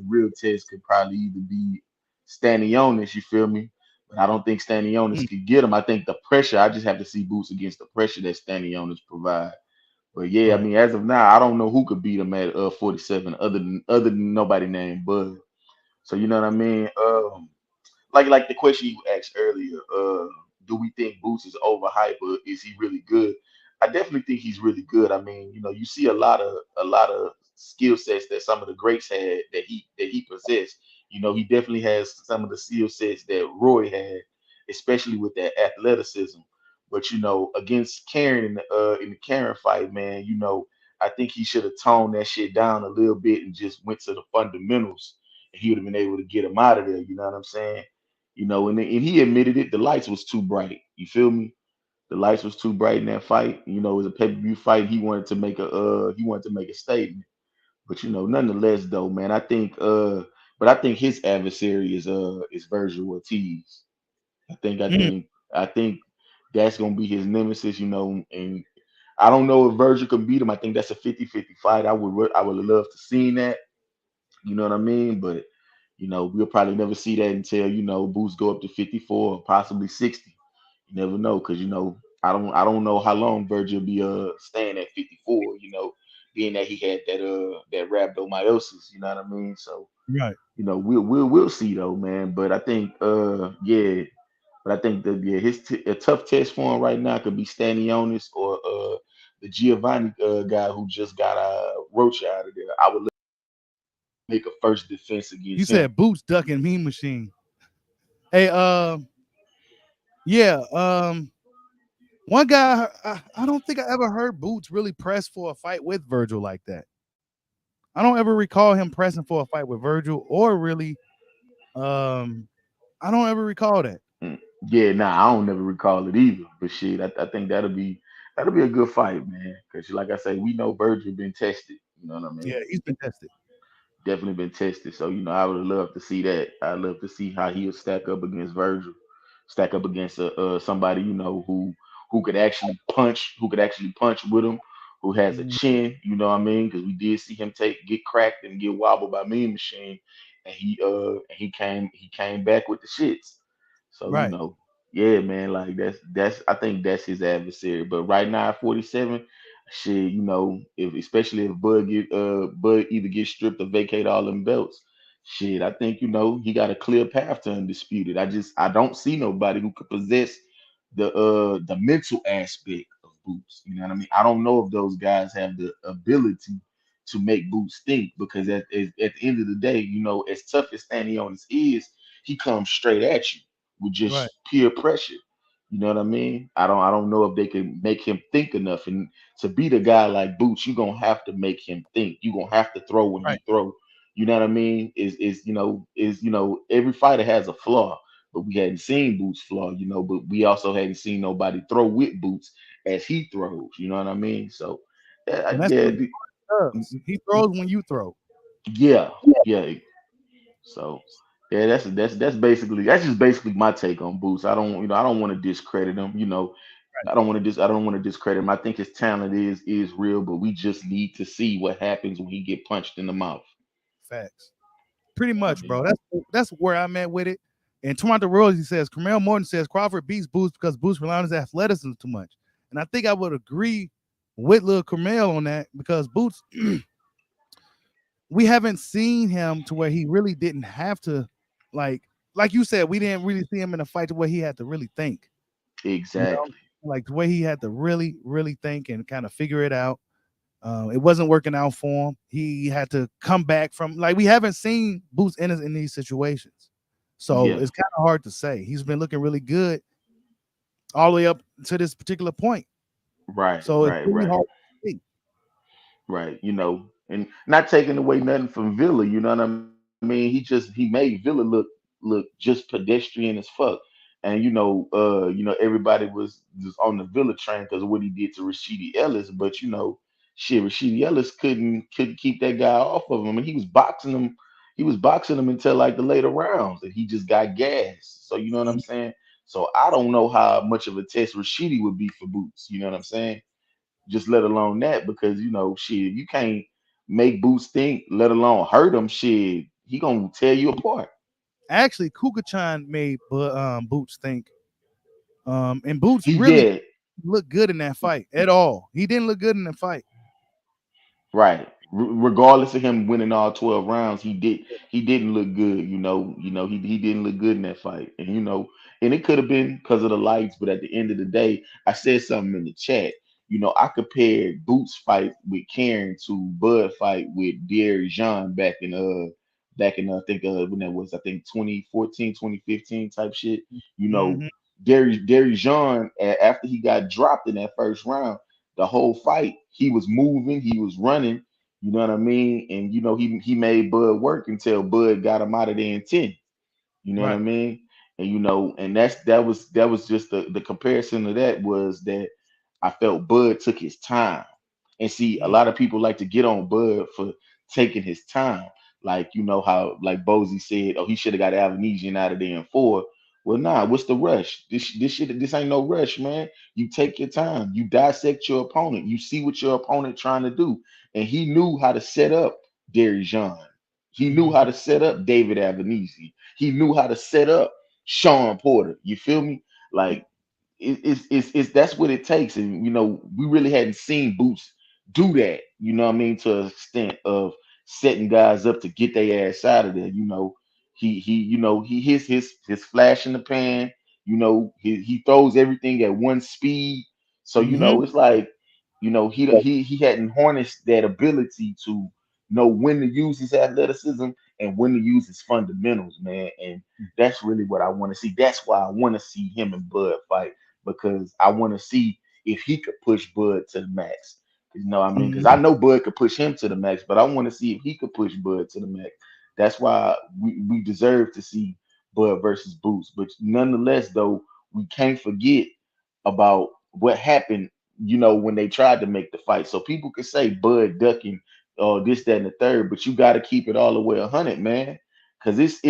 real test could probably either be Stanionis, you feel me? But I don't think Stanionis Mm, could get him. I think the pressure, I just have to see Boots against the pressure that Stanionis provide. But yeah, I right. mean, as of now, I don't know who could beat him at 47 other than nobody named Bud. So you know what I mean? Like the question you asked earlier, do we think Boots is overhyped or is he really good? I definitely think he's really good. I mean, you see a lot of skill sets that some of the greats had that he possessed. He definitely has some of the skill sets that Roy had, especially with that athleticism. But against Karen in the Karen fight, man, I think he should have toned that shit down a little bit and just went to the fundamentals, and he would have been able to get him out of there. You know what I'm saying? And he admitted it. The lights was too bright. You feel me? The lights was too bright in that fight. It was a pay-per-view fight. He wanted to make a statement. But nonetheless, though, man, I think his adversary is Virgil Ortiz. I think I Mm, think I think that's gonna be his nemesis. And I don't know if Virgil can beat him. I think that's a 50-50 fight. I would love to see that. You know what I mean? But we'll probably never see that until Boots go up to 54 or possibly 60. You never know, because I don't know how long Virgil be staying at 54. Being that he had that rhabdomyosis. You know what I mean? So right. we'll see though, man. But I think yeah. But I think that yeah, a tough test for him right now could be Stanionis or the Giovanni guy who just got Roach out of there. I would make a first defense You against him. said Boots ducking Mean Machine. Hey, yeah, one guy I don't think I ever heard Boots really press for a fight with Virgil like that. I don't ever recall him pressing for a fight with Virgil or really um I don't ever recall that. Mm. Yeah, nah, I don't never recall it either. But shit, I think that'll be a good fight, man. Because like I say, we know Virgil been tested. You know what I Yeah, mean? he's been tested. Definitely been tested. So I would love to see that. I'd love to see how he'll stack up against Virgil, stack up against somebody who could actually punch with him, who has a Mm, chin. You know what I mean? Because we did see him get cracked and get wobbled by Mean Machine, and he came back with the shits. So right. yeah, man, like that's I think that's his adversary. But right now at 47. Shit, if especially if Bud either get stripped or vacate all them belts, shit, I think he got a clear path to undisputed. I don't see nobody who could possess the mental aspect of Boots. You know what I mean? I don't know if those guys have the ability to make Boots think, because at the end of the day, as tough as Stanionis is, he comes straight at you with Right. just pure pressure. You know what I mean? I don't know if they can make him think enough. And to beat a guy like Boots, you're gonna have to make him think. You're gonna have to throw when Right. he throw. You know what I mean? Every fighter has a flaw, but we hadn't seen Boots flaw, but we also hadn't seen nobody throw with Boots as he throws. You know what I mean? So And that's yeah, what he does. He throws when you throw. yeah, yeah. So yeah, that's just basically my take on Boots. I don't want to discredit him. I don't want to discredit him. I think his talent is real, but we just need to see what happens when he get punched in the mouth. Facts. Pretty I much, bro. mean, That's where I'm at with it. And Toronto Rose, he says, Carmel Morton says Crawford beats Boots because Boots relies on his athleticism too much. And I think I would agree with Lil Carmel on that because Boots, we haven't seen him to where he really didn't have to, like, like you said, we didn't really see him in a fight to where he had to really think, you know, exactly. like the way he had to really, really think and kind of figure it out. It wasn't working out for him. He had to come back from like we haven't seen Boots Ennis in these situations, so Yeah. it's kind of hard to say. He's been looking really good all the way up to this particular point, Right. so it's Right. really Right. hard to see. Right. And not taking away nothing from Villa. You know what I mean? He made Villa look just pedestrian as fuck. And everybody was just on the Villa train because of what he did to Rashidi Ellis. But shit, Rashid Ellis couldn't keep that guy off of him, and he was boxing him. He was boxing him until like the later rounds, and he just got gassed. So you know what I'm saying. So I don't know how much of a test Rashidi would be for Boots. You know what I'm saying? Just let alone that, because you know, shit, you can't make Boots think, let alone hurt him. Shit, he gonna tear you apart. Actually, Kukachan made Boots think. And Boots He really did. looked good in that fight at all. He didn't look good in the fight. Right. Regardless of him winning all 12 rounds, he didn't look good, he didn't look good in that fight. And and it could have been because of the lights, but at the end of the day, I said something in the chat. I compared Boots fight with Karen to Bud fight with Derry Jean back in I think when that was, I think 2014, 2015 type shit. You know, Hmm. Derry Jean, after he got dropped in that first round, the whole fight, he was moving, he was running, you know what I mean? And he made Bud work until Bud got him out of there in 10. You know what I Right. mean? And and that was just the comparison to that, was that I felt Bud took his time. And see, a lot of people like to get on Bud for taking his time. Like, how, like Bozy said, oh, he should have got Avanesian out of there in 4. Well, nah, what's the rush? This ain't no rush, man. You take your time. You dissect your opponent. You see what your opponent trying to do. And he knew how to set up Derry Jean. He knew how Hmm. to set up David Avanesi. He knew how to set up Sean Porter. You feel me? Like, it's that's what it takes. And we really hadn't seen Boots do that, what I mean, to an extent of setting guys up to get their ass out of there. He his flash in the pan. He throws everything at one speed. So Hmm. it's like, he hadn't harnessed that ability to know when to use his athleticism and when to use his fundamentals, man. And that's really what I want to see. That's why I want to see him and Bud fight, because I want to see if he could push Bud to the max. I mean, because I Hmm. know Bud could push him to the max, but I want to see if he could push Bud to the max. That's why we deserve to see Bud versus Boots. But nonetheless, though, we can't forget about what happened, when they tried to make the fight. So people could say Bud ducking or this, that, and the third, but you got to keep it all the way 100, man, because it's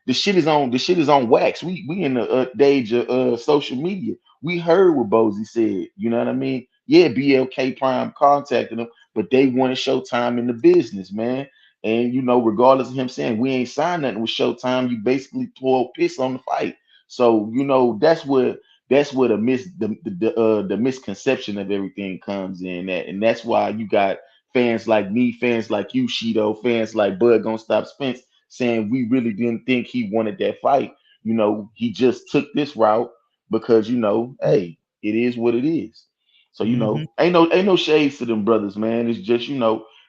the shit is on wax. We in the age of social media. We heard what Bozy said. You know what I mean? Yeah, BLK Prime contacted him, but they wanted Showtime in the business, man. And regardless of him saying we ain't signed nothing with Showtime, you basically pour piss on the fight. So that's where the misconception of everything comes in at, and that's why you got fans like me, fans like you, Shido, fans like Bud Gonna Stop Spence saying we really didn't think he wanted that fight. He just took this route because hey, it is what it is. So Hmm. ain't no shades to them brothers, man. It's just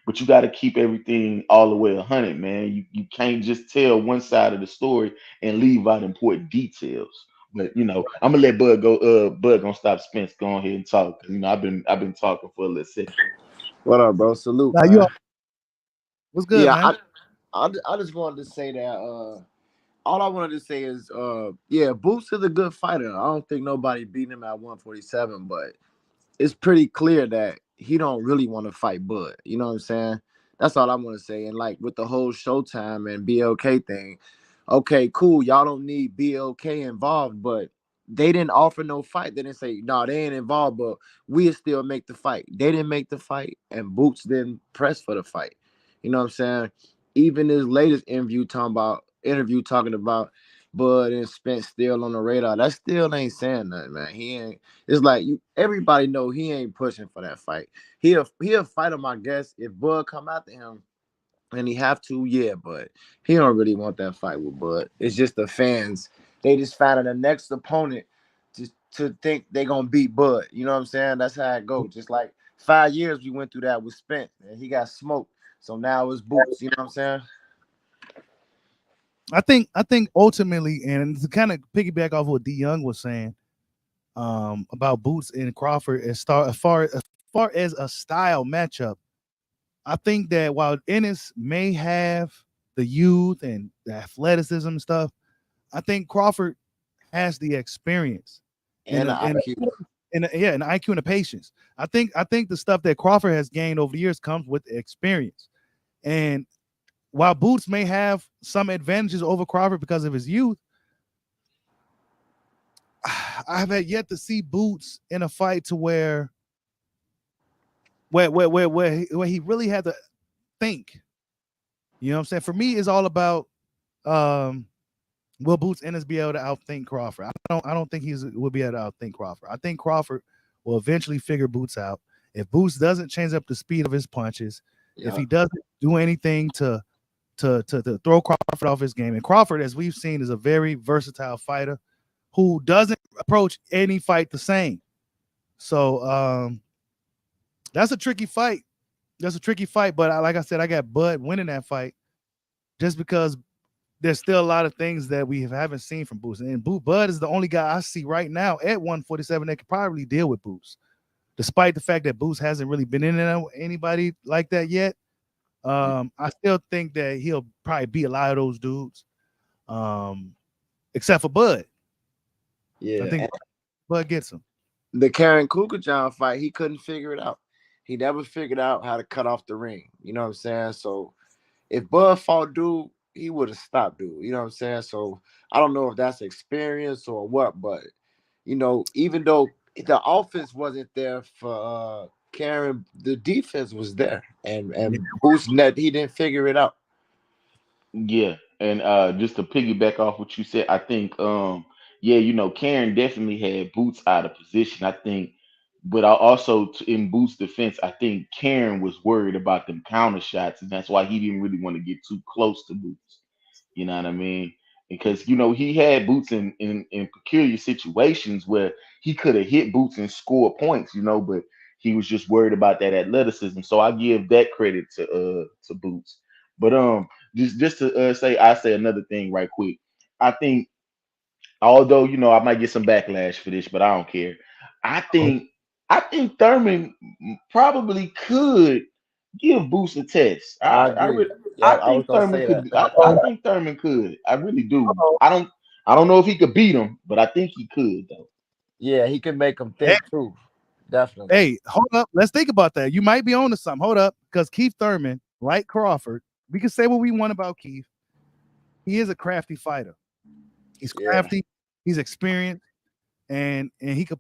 but you got to keep everything all the way 100, man. You can't just tell one side of the story and leave out important details. But I'm gonna let Bud go. Bud Gonna Stop Spence. Go ahead and talk. 'Cause, I've been talking for a little second. What up, bro? Salute, Now you man. all, what's good, Yeah, man? I just wanted to say that all I wanted to say is yeah, Boots is a good fighter. I don't think nobody beat him at 147, but it's pretty clear that he don't really want to fight Bud. You know what I'm saying? That's all I'm gonna say. And like with the whole Showtime and BLK thing, okay, cool. Y'all don't need BLK involved, but they didn't offer no fight. They didn't say no, they ain't involved, but we'll still make the fight. They didn't make the fight, and Boots didn't press for the fight. You know what I'm saying? Even his latest interview talking about Bud and Spence still on the radar. That still ain't saying nothing, man. He ain't. It's like everybody know he ain't pushing for that fight. He'll fight him, I guess, if Bud come after him and he have to, yeah, but he don't really want that fight with Bud. It's just the fans. They just found the next opponent to think they gonna beat Bud. You know what I'm saying? That's how it goes. Just like 5 years we went through that with Spence and he got smoked. So now it's Boots. You know what I'm saying? I think ultimately, and to kind of piggyback off what D Young was saying, about Boots and Crawford, as far as a style matchup, I think that while Ennis may have the youth and the athleticism and stuff, I think Crawford has the experience. And And the and IQ. and IQ and the patience. I think the stuff that Crawford has gained over the years comes with experience. And while Boots may have some advantages over Crawford because of his youth, I have had yet to see Boots in a fight to where he really had to think. You know what I'm saying? For me, it's all about um, will Boots Ennis be able to outthink Crawford? I don't think he's will be able to outthink Crawford. I think Crawford will eventually figure Boots out. If Boots doesn't change up the speed of his punches, if Yeah, he doesn't do anything to throw Crawford off his game, and Crawford, as we've seen, is a very versatile fighter who doesn't approach any fight the same. So that's a tricky fight. That's a tricky fight. But like I said, I got Bud winning that fight just because there's still a lot of things that we haven't seen from Boots. And Bud is the only guy I see right now at 147 that could probably deal with Boots, despite the fact that Boots hasn't really been in anybody like that yet. I still think that he'll probably beat a lot of those dudes, except for Bud. I yeah. think And Bud gets him. the Karen Kukajan fight, he couldn't figure it out. He never figured out how to cut off the ring. You know what I'm saying? So if Bud fought dude, he would have stopped dude. You know what I'm saying? So I don't know if that's experience or what, but even though the offense wasn't there for Karen, the defense was there, Yeah. and Boost net he didn't figure it out. Yeah, and just to piggyback off what you said, I think yeah, Karen definitely had Boots out of position. I think, but I also in Boots' defense, I think Karen was worried about them counter shots, and that's why he didn't really want to get too close to Boots. You know what I mean? Because he had Boots in peculiar situations where he could have hit Boots and score points, but he was just worried about that athleticism. So I give that credit to Boots. But just to say another thing right quick. I think although I might get some backlash for this, but I don't care. I think I think Thurman probably could give Boost a test. I I agree. really Yeah, I I was think gonna Thurman say could. that. I think Thurman could. I really do. I don't know if he could beat him, but I think he could though. Yeah, he can make them Hey, think too. Definitely. hey, hold up. Let's think about that. You might be on to something. Hold up. Because Keith Thurman, like Crawford, we can say what we want about Keith. He is a crafty fighter. He's Yeah. crafty, he's experienced, and he could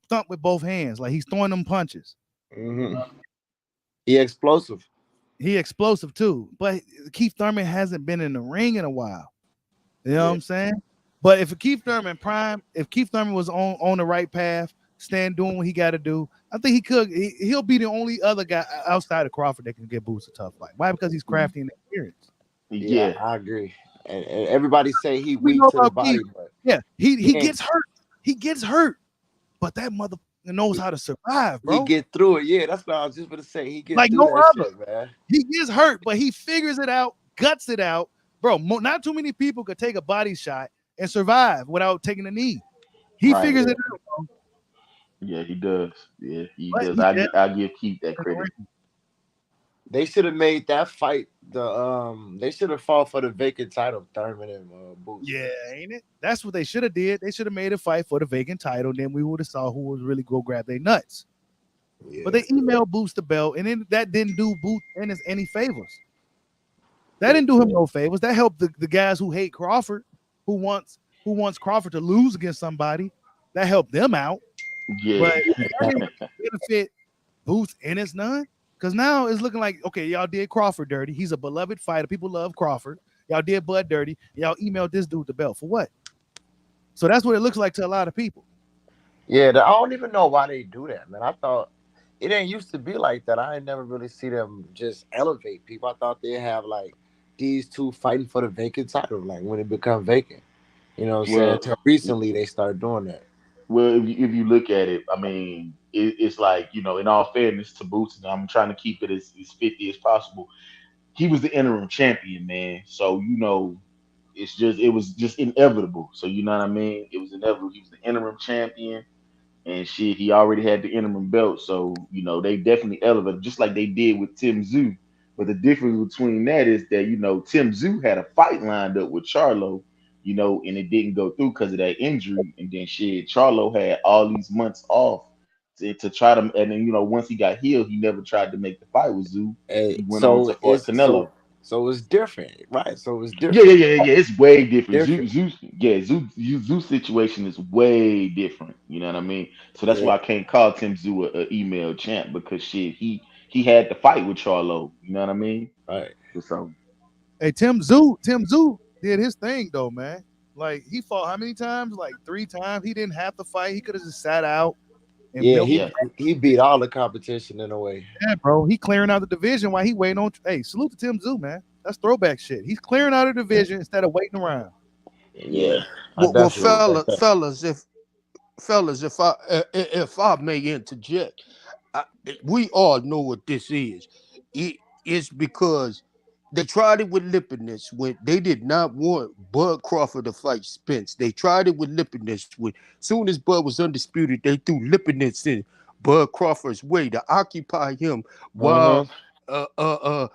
thump with both hands. Like he's throwing them punches. hmm He explosive. He explosive too. But Keith Thurman hasn't been in the ring in a while. You know what Yeah. I'm saying? But if Keith Thurman prime, if Keith Thurman was on the right path, stand doing what he got to do, I think he could. He'll be the only other guy outside of Crawford that can get Boots a tough fight. Why? Because he's crafty and experienced. Yeah, Yeah, I agree. And everybody say he We weak know to the about Keith. body, but Yeah, he he he ain't. gets hurt. He gets hurt, but that mother knows how to survive, He bro. get through it. Yeah, that's what I was just gonna say. He get Like through no that other. shit, man. He gets hurt, but he figures it out, guts it out, bro. Not too many people could take a body shot and survive without taking a knee. He Right. figures Yeah. it out, bro. yeah, he does. Yeah, he But does. he dead I give Keith that in the credit. ring. They should have made that fight they should have fought for the vacant title, Thurman and Boots. Yeah, ain't it? That's what they should have did. They should have made a fight for the vacant title. Then we would have saw who was really go grab their nuts. But Yeah. they emailed Boost the belt, and then that didn't do Boost Ennis any favors. That Yeah. didn't do him no favors. That helped the guys who hate Crawford, who wants Crawford to lose against somebody. That helped them out. Yeah, But that didn't benefit Booth Ennis none. Because now it's looking like, okay, y'all did Crawford dirty. He's a beloved fighter. People love Crawford. Y'all did Bud dirty. Y'all emailed this dude the belt for what? So that's what it looks like to a lot of people. Yeah, I don't even know why they do that, man. I thought it ain't used to be like that. I ain't never really see them just elevate people. I thought they have like these two fighting for the vacant title, like when it become vacant. You know what I'm saying? well, Till recently they started doing that. if you look at it, I mean, it's like in all fairness to Boots, and I'm trying to keep it as 50 as possible. He was the interim champion, man. So it was just inevitable. So you know what I mean? It was inevitable. He was the interim champion, and shit, he already had the interim belt. So they definitely elevated, just like they did with Tim Zoo. But the difference between that is that Tim Zoo had a fight lined up with Charlo, and it didn't go through because of that injury. And then shit, Charlo had all these months off to try to, and then once he got healed, he never tried to make the fight with Zoo. He went on So to fight it's Canelo. it's different, right? So it's Yeah, yeah, different. yeah, yeah, yeah. It's way different. Different. Zoo's situation is way different. You know what I mean? So that's Yeah. why I can't call Tim Zoo a email champ because shit, he had to fight with Charlo. You know what I mean? Right. So Hey, Tim Zoo did his thing though, man. Like he fought how many times? Like 3 times. He didn't have to fight. He could have just sat out and Yeah, milked he the yeah, fight. he beat all the competition in a way. Yeah, bro. He clearing out the division while he waiting on. Hey, salute to Tim Zoo, man. That's throwback shit. He's clearing out a division instead of waiting around. Yeah, I Well, definitely respect that. fellas, if I may interject, I, we all know what this is. It's because they tried it with Lipinus when they did not want Bud Crawford to fight Spence. They tried it with Lipinus when soon as Bud was undisputed, they threw Lipinus in Bud Crawford's way to occupy him while uh-huh.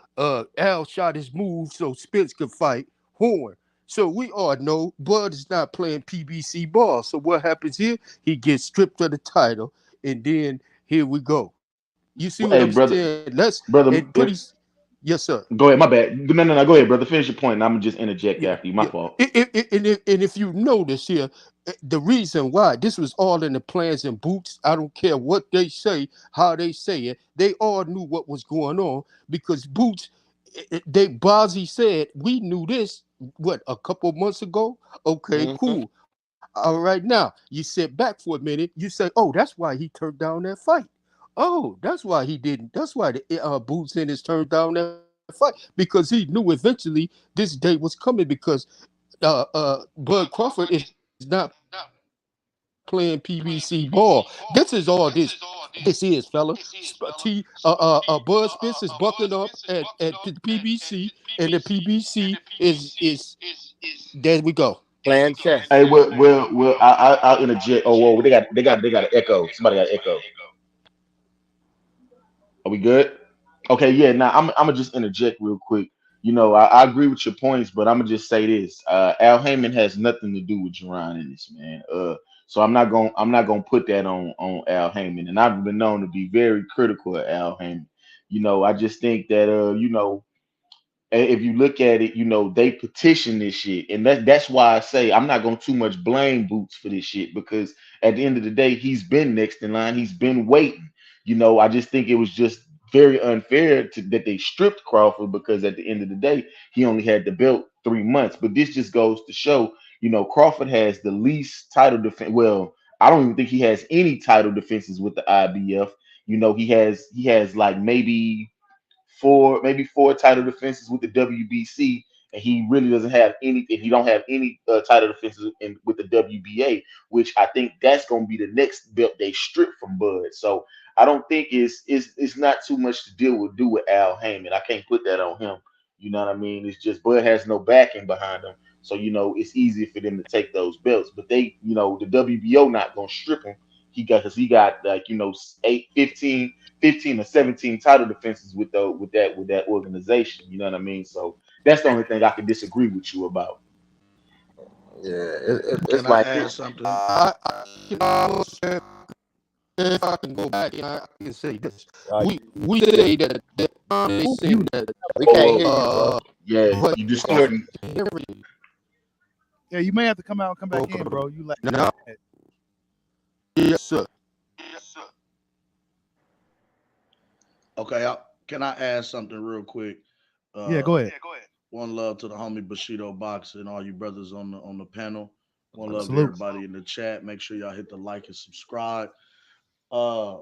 Al shot his move so Spence could fight Horn. So we all know Bud is not playing PBC ball. So what happens here? He gets stripped of the title, and then here we go. You see what I'm Hey, saying? brother, Let's and brother, pretty. if Yes, sir. go ahead, my bad. No, no, no, go ahead, brother. Finish your point, and I'm gonna just interject Yeah, after you. My yeah. fault. And if you notice here, the reason why this was all in the plans and boots, I don't care what they say, how they say it, they all knew what was going on because boots, they Bozzy said, we knew this, what, a couple months ago? Okay, Hmm. cool. All right, now you sit back for a minute, you say, oh, that's why he turned down that fight. Oh, that's why he didn't. That's why the Boots Ennis turned down that fight because he knew eventually this day was coming because Bud Crawford is not playing PBC ball. This is all this is, fellas. Bud Spence is buckling up at the PBC, and the PBC is there we go. Playing chess. Hey, I'll interject. Oh, whoa, they got an echo. Somebody got an echo. Are we good? Okay, yeah. Now I'm gonna just interject real quick. I agree with your points, but I'm gonna just say this: Al Heyman has nothing to do with Jaron in this, man. So I'm not gonna put that on Al Heyman, and I've been known to be very critical of Al Heyman. I just think that if you look at it, they petition this shit, and that's why I say I'm not gonna too much blame Boots for this shit because at the end of the day, he's been next in line, he's been waiting. I just think it was just very unfair that they stripped Crawford because at the end of the day, he only had the belt 3 months. But this just goes to show, Crawford has the least title defense. Well, I don't even think he has any title defenses with the IBF. He has like maybe four title defenses with the WBC, and he really doesn't have anything. He don't have any title defenses with the WBA, which I think that's going to be the next belt they strip from Bud. So I don't think it's not too much to do with Al Heyman. I can't put that on him. You know what I mean? It's just Bud has no backing behind him, so it's easy for them to take those belts. But the WBO not going to strip him. He got like 15 or 17 title defenses with that organization. You know what I mean? So that's the only thing I can disagree with you about. Yeah, it's Can I like add something? You know what I'm saying? If I can go back and I can say this, uh, we say that they say You, that we Oh, can't hear you, bro. yeah, but you Crawford distorting. and everything. yeah, you may have to come out and come back in, Okay. bro. You like, Now, yes, sir. Okay, can I add something real quick? yeah, go Uh, ahead. One love to the homie Bushido Boxer and all you brothers on the panel. One love to Salute. everybody in the chat. Make sure y'all hit the like and subscribe. Uh,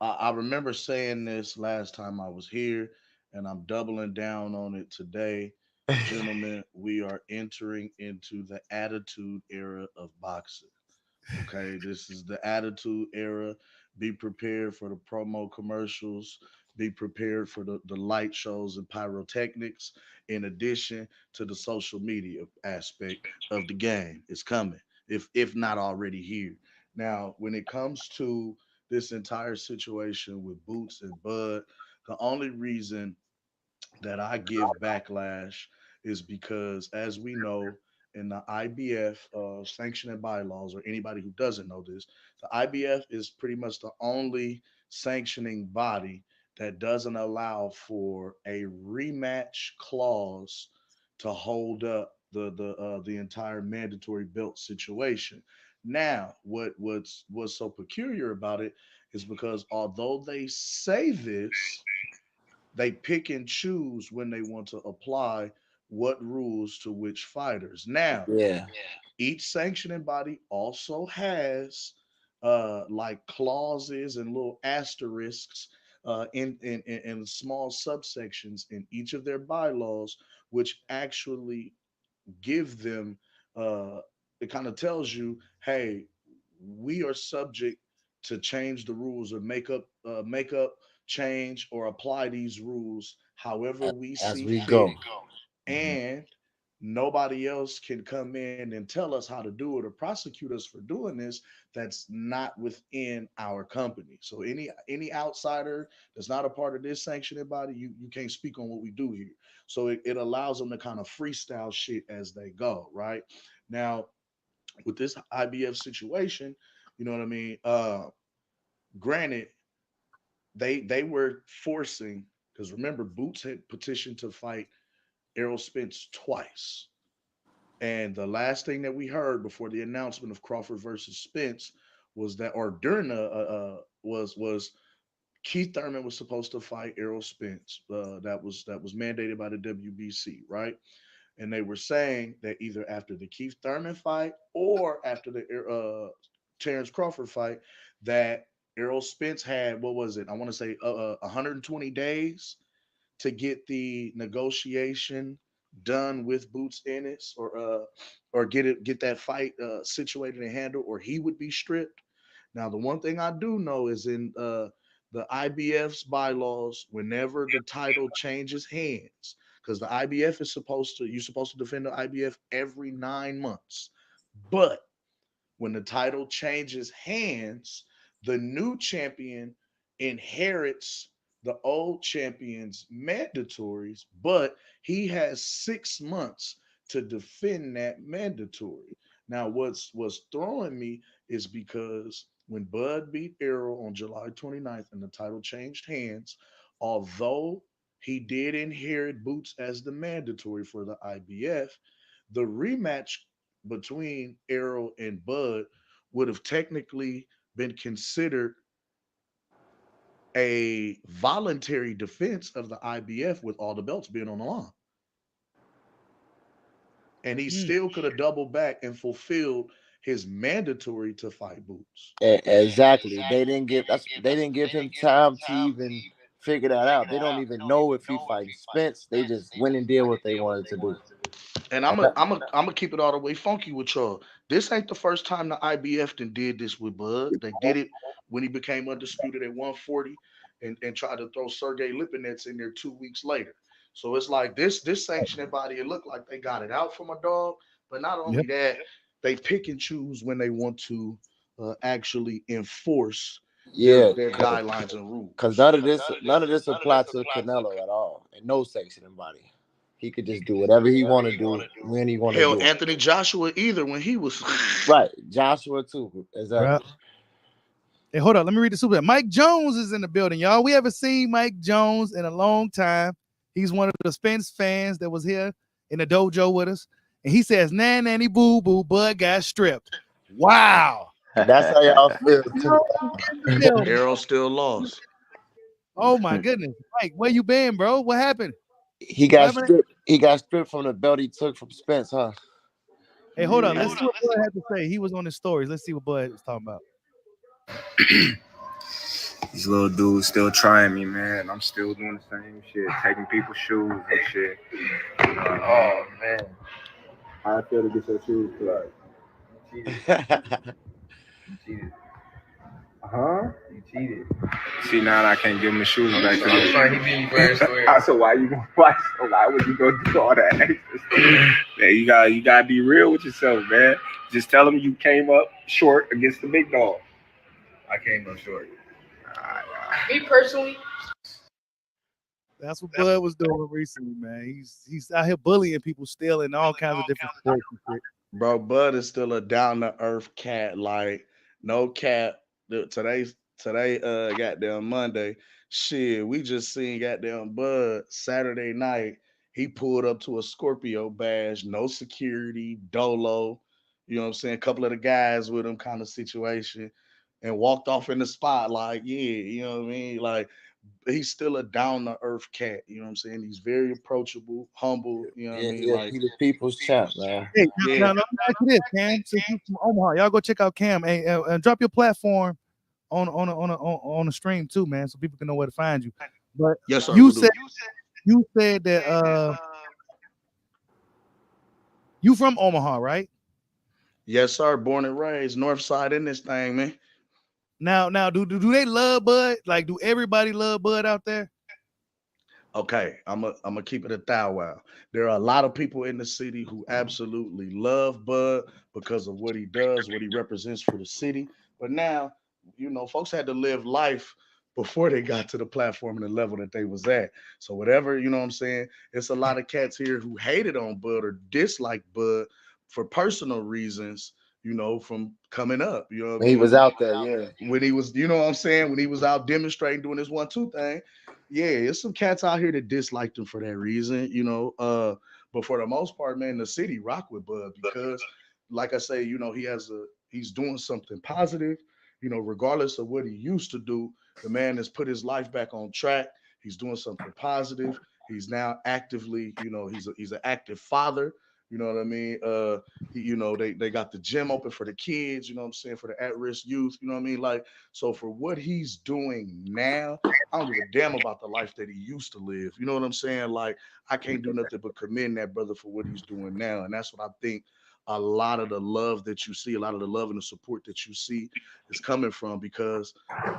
I remember saying this last time I was here, and I'm doubling down on it today. Gentlemen, we are entering into the attitude era of boxing. Okay, this is the attitude era. Be prepared for the promo commercials. Be prepared for the light shows and pyrotechnics. In addition to the social media aspect of the game, it's coming. If not already here. Now, when it comes to this entire situation with Boots and Bud, the only reason that I give backlash is because, as we know, in the IBF sanctioning bylaws, or anybody who doesn't know this, the IBF is pretty much the only sanctioning body that doesn't allow for a rematch clause to hold up the entire mandatory belt situation. Now, what's so peculiar about it is because although they say this, they pick and choose when they want to apply what rules to which fighters. Now, Yeah. each sanctioning body also has like clauses and little asterisks in small subsections in each of their bylaws, which actually give them it kind of tells you, hey, we are subject to change the rules or make up, change, or apply these rules however we As see we fit, go. Mhm. and nobody else can come in and tell us how to do it or prosecute us for doing this that's not within our company. So any outsider that's not a part of this sanctioning body, you can't speak on what we do here. So it allows them to kind of freestyle shit as they go, right? Now, with this IBF situation, you know what I mean? Granted, they were forcing, because remember, Boots had petitioned to fight Errol Spence twice. And the last thing that we heard before the announcement of Crawford versus Spence was that, or during the was Keith Thurman was supposed to fight Errol Spence. That was mandated by the WBC, right? And they were saying that either after the Keith Thurman fight or after the Terence Crawford fight, that Errol Spence had, what was it? I want to say 120 days to get the negotiation done with Boots Ennis, or get that fight situated and handled, or he would be stripped. Now, the one thing I do know is in the IBF's bylaws, whenever the title changes hands, because the IBF is you're supposed to defend the IBF every 9 months, but when the title changes hands, the new champion inherits the old champion's mandatories, but he has 6 months to defend that mandatory. Now, what's throwing me is because when Bud beat Errol on July 29th and the title changed hands, although he did inherit Boots as the mandatory for the IBF, the rematch between Errol and Bud would have technically been considered a voluntary defense of the IBF with all the belts being on the line. And he Mm. still could have doubled back and fulfilled his mandatory to fight Boots. Exactly. They didn't give him time to even figure that out. They don't even know if he fighting Spence. They just went and did what they wanted to do. And And that- I'm gonna keep it all the way funky with y'all. This ain't the first time the IBF did this with Bud. They did it when he became undisputed at 140, and tried to throw Sergey Lipinets in there 2 weeks later. So it's like this sanctioning body, it looked like they got it out from a dog. But not only Yep. that, they pick and choose when they want to actually enforce yeah, their guidelines and because rules. none of this apply to Canelo at all, and no sanctioning body. He could just do whatever he want to do when he want to Hell, do it. Anthony Joshua either when he was Right, Joshua too. Right. Exactly. Hey, hold on. Let me read the super. Mike Jones is in the building, y'all. We haven't seen Mike Jones in a long time. He's one of the Spence fans that was here in the dojo with us. And he says, "Nan, nanny, boo, boo, Bud got stripped." Wow. That's how y'all feel too. Jones in the building. Errol still lost. Oh, my goodness. Mike, where you been, bro? What happened? He got Whatever. stripped. He got stripped from the belt he took from Spence, huh? Hey, hold on. Yeah. Let's see what Bud had to say. He was on his stories. Let's see what Bud was talking about. These little dudes still trying me, man. I'm still doing the same shit, taking people's shoes and shit. Oh man. How I feel to get your shoes cut? You cheated. You cheated. Huh? You cheated. See, now I can't give him the shoes back. I'm fine. He beat me fair square. So why you gonna why would you go do all that extra stuff? Man, you gotta be real with yourself, man. Just tell him you came up short against the big dog. I came up short. Me personally, That's what Bud was doing recently, man. He's out here bullying people, stealing all kinds of different sports and shit. Bro, Bud is still a down to earth cat. Like, no cap. Today, goddamn Monday. Shit, we just seen goddamn Bud Saturday night. He pulled up to a Scorpio badge, no security, dolo. You know what I'm saying? A couple of the guys with him, kind of situation, and walked off in the spot. Like, yeah, you know what I mean? Like, he's still a down to earth cat. You know what I'm saying? He's very approachable, humble. You know what I mean? Yeah, Like, he the people's champ, man. Hey, yeah. now let me ask you this, Cam. Since you from Omaha, y'all go check out Cam. Hey, drop your platform on the stream too, man, so people can know where to find you. But Yes, sir. you we'll do. said that you from Omaha, right? Yes, sir. Born and raised, North Side in this thing, man. Now, do they love Bud? Like, do everybody love Bud out there? Okay, I'm gonna keep it a thou wow. There are a lot of people in the city who absolutely love Bud because of what he does, what he represents for the city. But now, you know, folks had to live life before they got to the platform and the level that they was at. So whatever, you know what I'm saying? It's a lot of cats here who hated on Bud or disliked Bud for personal reasons, you know, from coming up. You know what I When he mean? was out there, yeah. When he was, you know what I'm saying, when he was out demonstrating doing this 1-2 thing. Yeah, there's some cats out here that disliked him for that reason, you know. But for the most part, man, the city rock with Bud because, like I say, you know, he's doing something positive, you know, regardless of what he used to do. The man has put his life back on track. He's doing something positive. He's now actively, you know, he's an active father. You know what I mean? You know, they got the gym open for the kids, you know what I'm saying, for the at-risk youth, you know what I mean? Like, so for what he's doing now, I don't give a damn about the life that he used to live. You know what I'm saying? Like, I can't do nothing but commend that brother for what he's doing now. And that's what I think a lot of the love that you see, a lot of the love and the support that you see is coming from because,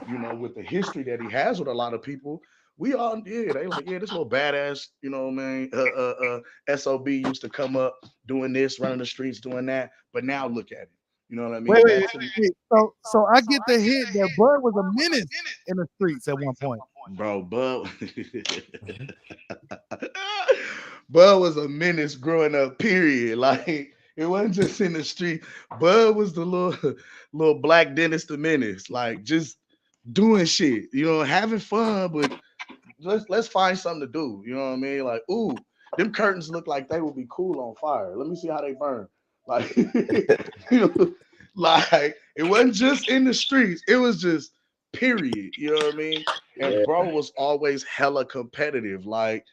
you know, with the history that he has with a lot of people, we all, yeah, they like, yeah, this little badass, you know, man, SOB used to come up doing this, running the streets, doing that. But now look at it. You know what I mean? Wait. So I get the hit that Bud was a menace in the streets at one point. Bro, Bud. Bud was a menace growing up, period. Like, it wasn't just in the street. Bud was the little black Dennis the Menace, like just doing shit, you know, having fun, but let's find something to do. You know what I mean? Like, ooh, them curtains look like they would be cool on fire. Let me see how they burn. Like, you know, like it wasn't just in the streets, it was just period. You know what I mean? And bro was always hella competitive. Like,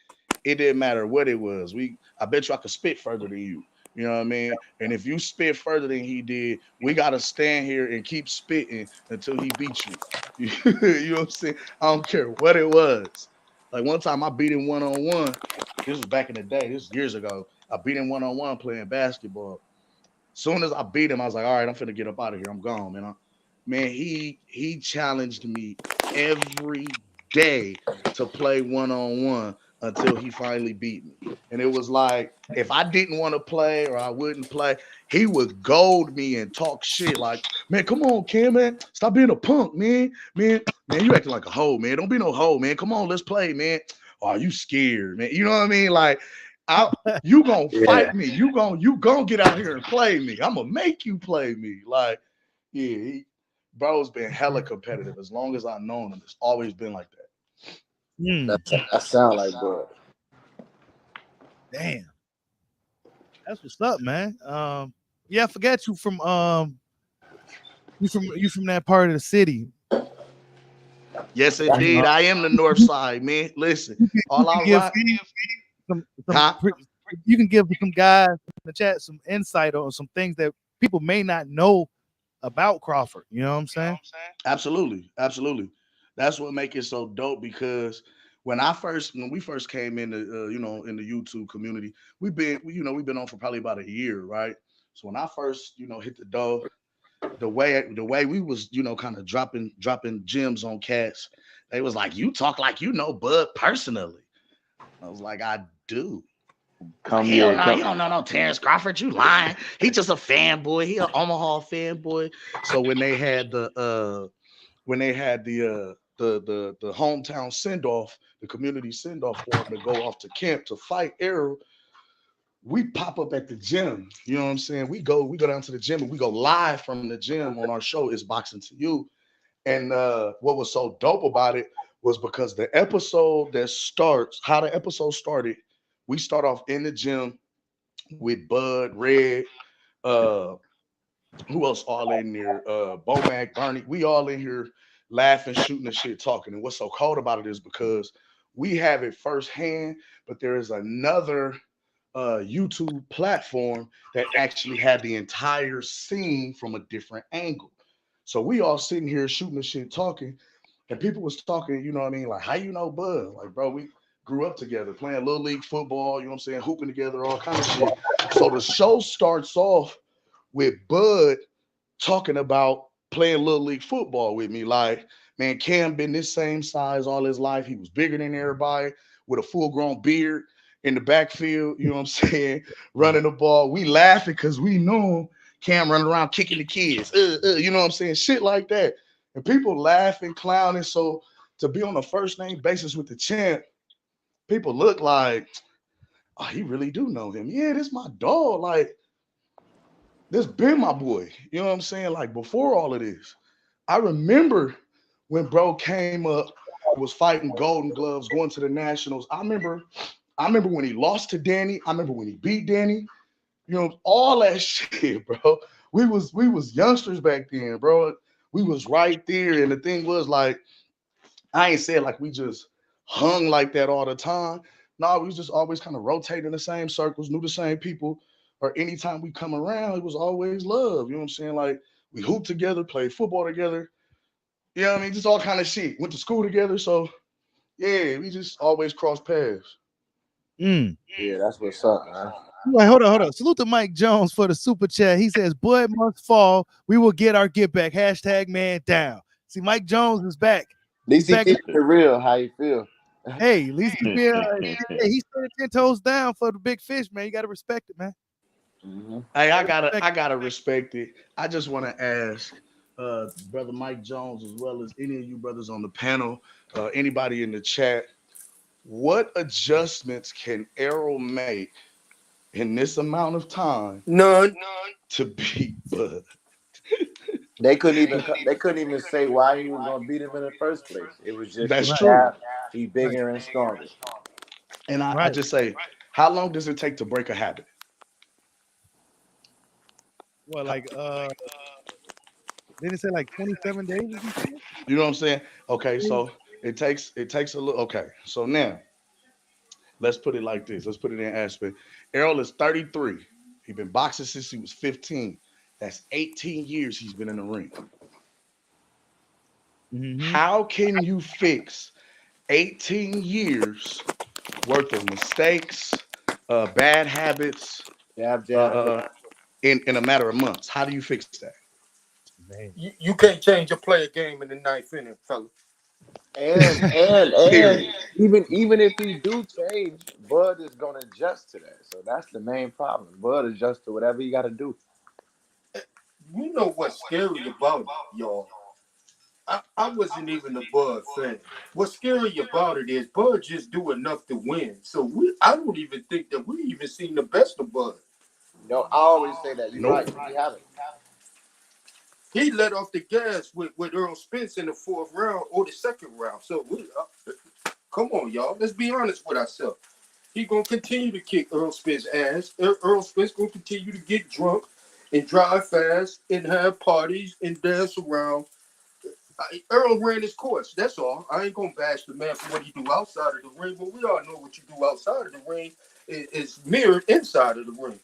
it didn't matter what it was. I bet you I could spit further than you. You know what I mean? And if you spit further than he did, we gotta stand here and keep spitting until he beats you. You know what I'm saying? I don't care what it was. Like one time I beat him one-on-one. This was back in the day, this was years ago. I beat him one-on-one playing basketball. Soon as I beat him, I was like, all right, I'm finna get up out of here. I'm gone, man. Man, he challenged me every day to play one-on-one until he finally beat me. And it was like, if I didn't want to play or I wouldn't play, he would goad me and talk shit like, man, come on, Cam, man. Stop being a punk, man. Man, you acting like a hoe, man. Don't be no hoe, man. Come on, let's play, man. Oh, you scared, man. You know what I mean? Like, you gonna fight me. You gonna get out here and play me. I'm gonna make you play me. Like, yeah, bro's been hella competitive as long as I've known him. It's always been like that. That sound like Bud. Damn, that's what's up, man. Yeah, I forgot you from you from that part of the city. Yes, indeed. I am the North Side, man. Listen, all I rock. You can give some guys in the chat some insight on some things that people may not know about Crawford. You know what I'm saying? Absolutely. That's what makes it so dope because when we first came in the in the YouTube community, we've been on for probably about a year, right? So when I first hit the door, the way we was kind of dropping gems on cats, they was like, you talk like you know Bud personally. I was like, I do. Hell no, you don't know no Terence Crawford. You lying. He just a fanboy. He an Omaha fanboy. So when they had the the hometown send off, the community send off for him to go off to camp to fight Errol. We pop up at the gym. You know what I'm saying? We go down to the gym and we go live from the gym on our show. Is Boxing to You. And what was so dope about it was because the episode that starts, how the episode started, we start off in the gym with Bud, Red, uh, who else all in there? Bomac, Bernie, we all in here laughing, shooting the shit, talking. And what's so cold about it is because we have it firsthand, but there is another YouTube platform that actually had the entire scene from a different angle. So we all sitting here shooting the shit, talking, and people was talking, you know what I mean? Like, how you know Bud? Like, bro, we grew up together, playing little league football, you know what I'm saying, hooping together, all kind of shit. So the show starts off with Bud talking about playing little league football with me. Like, man, Cam been this same size all his life. He was bigger than everybody with a full grown beard in the backfield, you know what I'm saying, running the ball. We laughing because we know Cam running around kicking the kids, you know what I'm saying, shit like that. And people laughing, clowning. So to be on a first name basis with the champ, people look like, oh, he really do know him. Yeah, this my dog. Like, this been my boy. You know what I'm saying? Like, before all of this, I remember when bro came up, was fighting Golden Gloves, going to the Nationals. I remember when he lost to Danny. I remember when he beat Danny. You know, all that shit, bro. We was youngsters back then, bro. We was right there. And the thing was, like, I ain't said like we just hung like that all the time. No, we was just always kind of rotating the same circles, knew the same people. Or anytime we come around, it was always love. You know what I'm saying? Like, we hooped together, played football together. You know what I mean? Just all kind of shit. Went to school together. So yeah, we just always crossed paths. Mm. Yeah, that's what's up, man. Wait, hold on. Salute to Mike Jones for the super chat. He says, "Bud must fall. We will get our get back. Hashtag man down." See, Mike Jones is back. At least he Back. keeping it real. How you feel? Hey, at least he feel he's standing 10 toes down for the big fish, man. You got to respect it, man. Mm-hmm. Hey, I gotta respect it. I just want to ask brother Mike Jones, as well as any of you brothers on the panel, anybody in the chat, what adjustments can Errol make in this amount of time None. to beat Bud? They couldn't even say why he was gonna beat him in the first place. It was just That's the true. fact he bigger and stronger. And I Right. just say, how long does it take to break a habit? Well, like didn't it say like 27 days or something? You know what I'm saying? Okay, so it takes a little. Okay, so now let's put it like this. Let's put it in aspect. Errol is 33. He's been boxing since he was 15. That's 18 years he's been in the ring. Mm-hmm. How can you fix 18 years worth of mistakes, bad habits, Jab, in a matter of months? How do you fix that? You can't change a player game in the ninth inning, fella. and even if he do change, Bud is gonna adjust to that. So that's the main problem. Bud adjusts to whatever you got to do. You know what's scary about it, y'all? I wasn't even a Bud fan. What's scary about it is Bud just do enough to win. So I don't even think that we even seen the best of Bud. Yo, I always say that. You're Nope. right. We haven't. He let off the gas with Earl Spence in the fourth round or the second round. So come on, y'all. Let's be honest with ourselves. He gonna continue to kick Earl Spence ass. Earl Spence gonna continue to get drunk and drive fast and have parties and dance around. Earl ran his course. That's all. I ain't gonna bash the man for what he do outside of the ring, but we all know what you do outside of the ring is mirrored inside of the ring.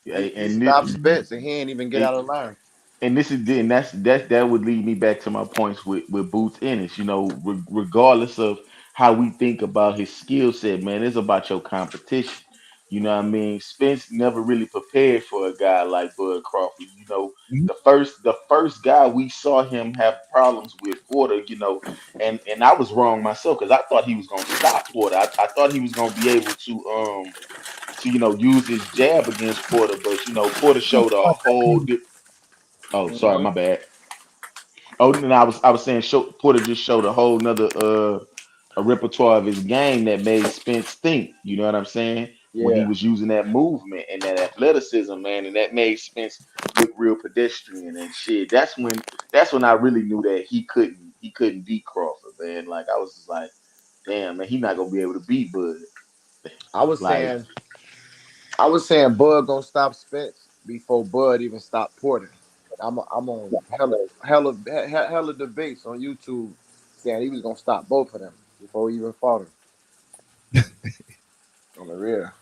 Yeah, He and stopped Spence and he ain't even get out of line. and this is then that would lead me back to my points with Boots Ennis. You know, regardless of how we think about his skill set, man, it's about your competition. You know what I mean? Spence never really prepared for a guy like Bud Crawford. You know, the first guy we saw him have problems with Porter. You know, and I was wrong myself because I thought he was gonna stop Porter. I thought he was gonna be able to use his jab against Porter, but Porter showed a whole. Oh, sorry, Mm-hmm. my bad. Oh, and I was saying, Porter just showed a whole nother a repertoire of his game that made Spence think. You know what I'm saying? When he Yeah, was using that movement and that athleticism, man, and that made Spence look real pedestrian and shit. That's when I really knew that he couldn't beat Crawford, man. Like I was just like, damn, man, he not gonna be able to beat Bud. I was Like, saying, I was saying Bud gonna stop Spence before Bud even stopped Porter. I'm on hella debates on YouTube saying he was gonna stop both of them before he even fought him on the rear.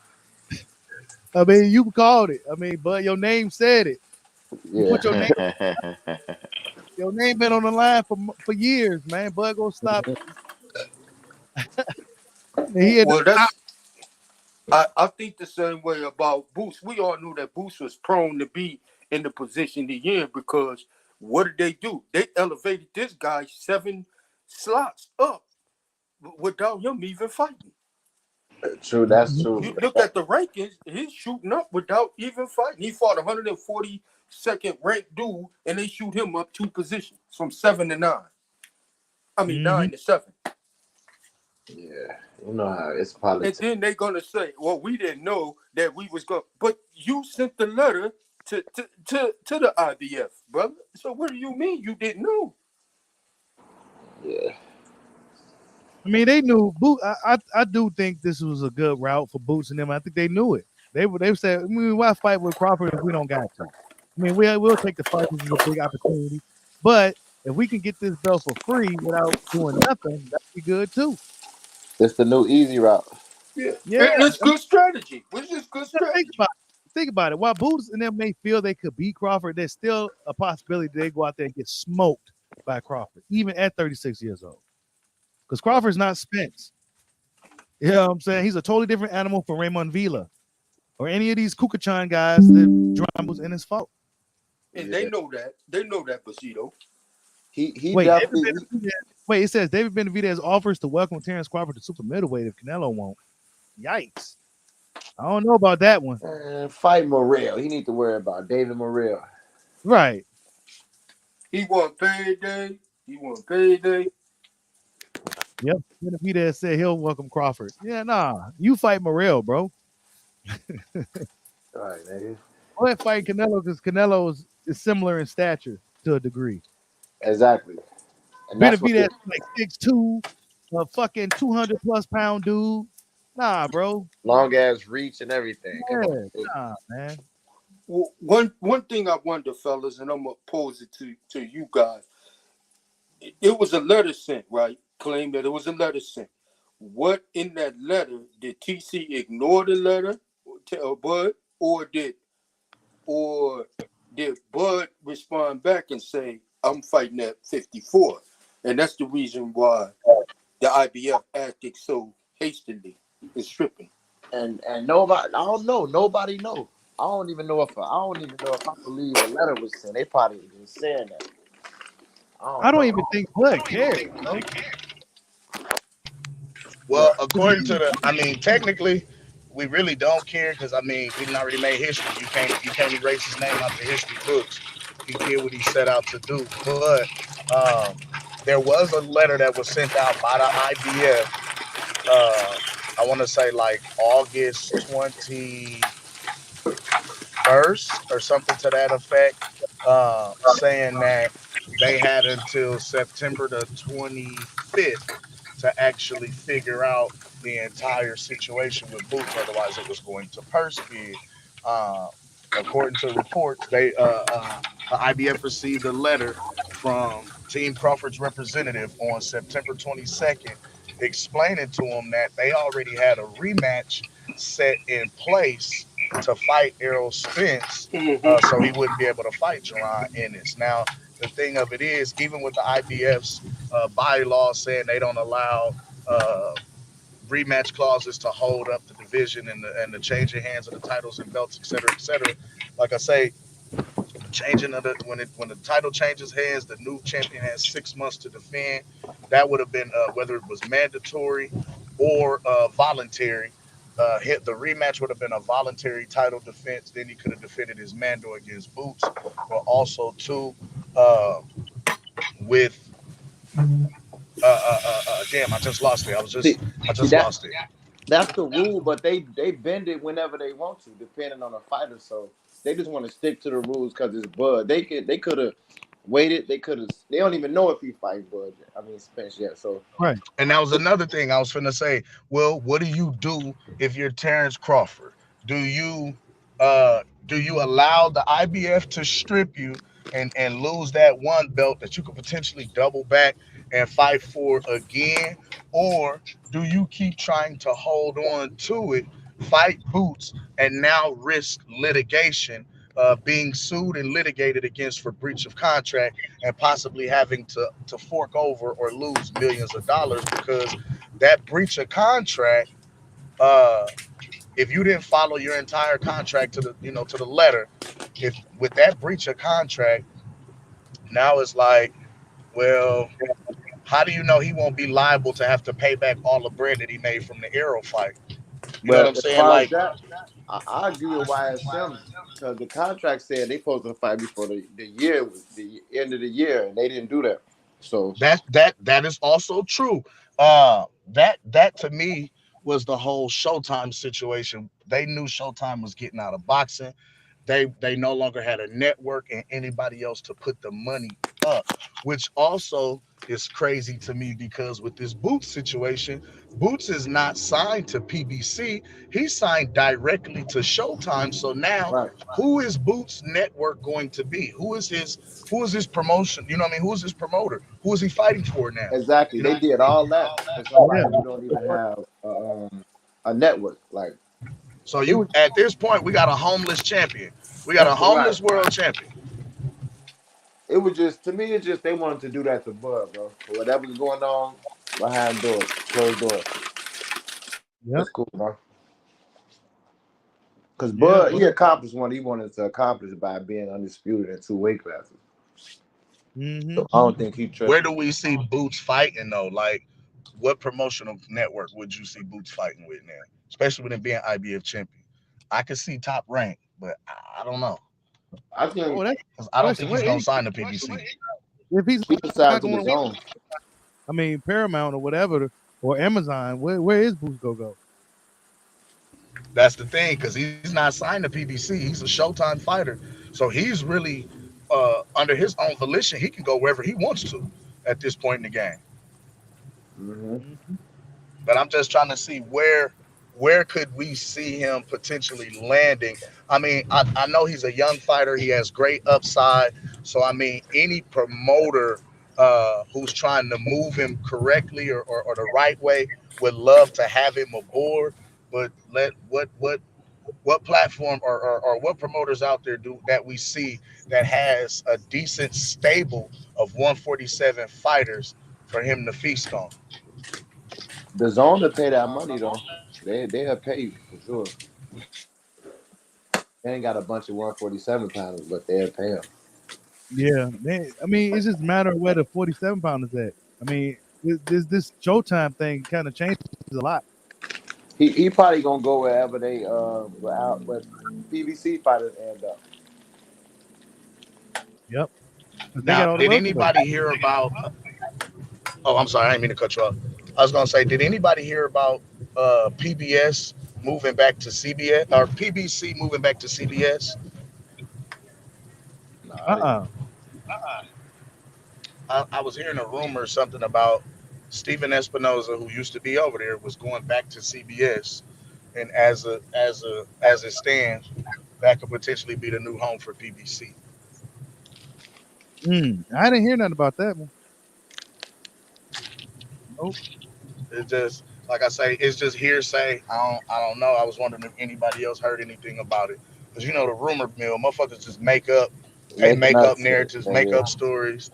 I mean, you called it. I mean, but your name said it. You Yeah, put your name been on the line for years, man. Bud gonna stop. And he had Well, I think the same way about Boots. We all knew that Boots was prone to be in the position he in because what did they do? They elevated this guy 7 slots up without him even fighting. true. That's You true. look at the rankings, he's shooting up without even fighting. He fought 142nd ranked dude, and they shoot him up 2 positions from 7 to 9. I mean, mm-hmm. 9 to 7. Yeah, you know how it's And politics. then they're gonna say, "Well, we didn't know that we was going." But you sent the letter to the IBF, brother. So what do you mean you didn't know? Yeah, I mean, they knew. I do think this was a good route for Boots and them. I think they knew it. They said, I mean, why fight with Crawford if we don't got to? I mean, we'll take the fight. This is a big opportunity, but if we can get this belt for free without doing nothing, that'd be good too. it's the new easy route. Yeah, Yeah, and it's I mean, good strategy. Which is good think strategy. about it. Think about it. While Boots and them may feel they could beat Crawford, there's still a possibility they go out there and get smoked by Crawford, even at 36 years old. Because Crawford's not Spence. You know what I'm saying? He's a totally different animal from Raymond Villa or any of these Kukachan guys that Drumbles in his fault. And Yeah, they know that. They know that, Bushido. he Wait, definitely. Wait, it says David Benavidez offers to welcome Terence Crawford to super middleweight if Canelo won't. Yikes. I don't know about that one. Fight Morrell. He need to worry about David Morrell. Right. He want payday. He want payday. Yep. Benavidez said he'll welcome Crawford. Yeah, nah. You fight Morrell, bro. All right, nigga. Go ahead fight Canelo because Canelo is similar in stature to a degree. Exactly, and that's what. Benavidez is like 6'2", a fucking 200+ pound dude. Nah, bro. Long ass reach and everything. Come on. Yeah, nah, man. Well, one thing I wonder, fellas, and I'm gonna pose it to you guys. It was a letter sent, right? Claim that it was a letter sent. What in that letter did TC ignore the letter, or tell Bud, or did Bud respond back and say, "I'm fighting at 54," and that's the reason why the IBF acted so hastily and stripping. And nobody, I don't know. Nobody know. I don't even know if I believe a letter was sent. They probably been saying that. I I don't don't know. even think Bud cares, bro. Well, according to I mean, technically, we really don't care because I mean, we done already made history. You can't erase his name out the history books. He did what he set out to do. But there was a letter that was sent out by the IBF. I want to say like August 21st or something to that effect, saying that they had until September the 25th to actually figure out the entire situation with Boots. Otherwise, it was going to purse bid. Uh, According to reports, the IBF received a letter from Team Crawford's representative on September 22nd, explaining to him that they already had a rematch set in place to fight Errol Spence, Mm-hmm. so he wouldn't be able to fight Jaron Ennis. Now, the thing of it is, even with the IBF's bylaws saying they don't allow uh, rematch clauses to hold up the division and the changing hands of the titles and belts, et cetera, et cetera. Like I say, changing of when the title changes hands, the new champion has 6 months to defend. That would have been whether it was mandatory or voluntary. Hit the rematch would have been a voluntary title defense. Then he could have defended his Mando against Boots, but also too. Uh, with damn, I just lost it. I See, see just lost it. that's the rule, but they bend it whenever they want to, depending on the fighter. So they just want to stick to the rules because it's Bud. They could have waited. They don't even know if he fight Bud. I mean Spence yet. So Right. And that was another thing I was finna say. Well, what do you do if you're Terence Crawford? Do you allow the IBF to strip you and lose that one belt that you could potentially double back and fight for again? Or do you keep trying to hold on to it, fight Boots, and now risk litigation, being sued and litigated against for breach of contract and possibly having to fork over or lose millions of dollars because that breach of contract, uh if you didn't follow your entire contract to the letter, if with that breach of contract, now it's like, well, how do you know he won't be liable to have to pay back all the bread that he made from the arrow fight? You know what but I'm as saying? far as Like, that, I agree with YSM because the contract said they supposed to fight before the year was the end of the year, and they didn't do that. So that is also true. That to me was the whole Showtime situation. They knew Showtime was getting out of boxing. They no longer had a network and anybody else to put the money up, which also is crazy to me because with this Boots situation, Boots is not signed to PBC. He's signed directly to Showtime. So now, right, who is Boots network going to be? Who is his promotion? You know what I mean? Who is his promoter? Who is he fighting for now? exactly. You know, They did all that for Yeah. somebody who don't even have a network. Like so it you was, at this point we got a homeless champion. We got a right. homeless world champion. It was just to me. It's just they wanted to do that to Bud, bro. For whatever's going on behind doors, closed doors. Yep. It's cool, bro. Because Yeah. Bud, he accomplished what he wanted to accomplish by being undisputed in two weight classes. Mm-hmm. So I don't think he Where tripping. do we see Boots fighting though? Like, what promotional network would you see Boots fighting with now? Especially with him being IBF champion. I could see Top Rank, but I don't know I Oh, think that's because the I don't question. think he's Where gonna is sign the PBC. if he's he not decided to going his to? own. I mean, Paramount or whatever, or Amazon. Where is Boots go? That's the thing because he's not signed to PBC. He's a Showtime fighter, so he's really under his own volition. He can go wherever he wants to at this point in the game. Mm-hmm. Mm-hmm. But I'm just trying to see where could we see him potentially landing. I mean, I know he's a young fighter. He has great upside. So I mean, any promoter who's trying to move him correctly or the right way would love to have him aboard. But let what platform or what promoters out there do that we see that has a decent stable of 147 fighters for him to feast on? The zone to pay that money though. They'll pay you for sure. They ain't got a bunch of 147 pounders, but they'll pay him. Yeah, man. I mean, it's just a matter of where the 47 pound is at. I mean, this Showtime thing kind of changes a lot. He probably gonna go wherever they where PBC fighters end up. Yep. 'Cause they Now, got all the did welterweight. anybody hear about? Oh, I'm sorry, I didn't mean to cut you off. I was gonna say, did anybody hear about PBS moving back to CBS or PBC moving back to CBS? Nah, I didn't. Uh-uh. I was hearing a rumor or something about Steven Espinoza, who used to be over there, was going back to CBS, and as it stands, that could potentially be the new home for PBC. I didn't hear nothing about that one. Nope. It's just like I say, it's just hearsay. I don't know. I was wondering if anybody else heard anything about it. Because you know the rumor mill, motherfuckers just Making make up up shit, narratives, make man. up stories.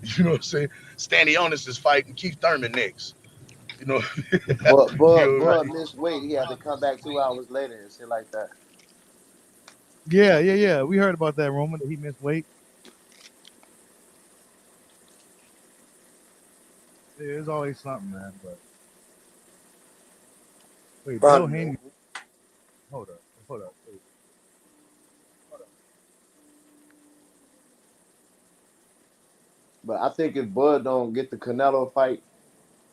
You know what I'm saying? Stanley Onis is fighting Keith Thurman next. You know, But you know, missed weight. He had to come back 2 hours later and shit like that. Yeah. We heard about that rumor that he missed weight. Yeah, there's always something, man. But wait, Bill Haney. Hold up. Wait. But I think if Bud don't get the Canelo fight,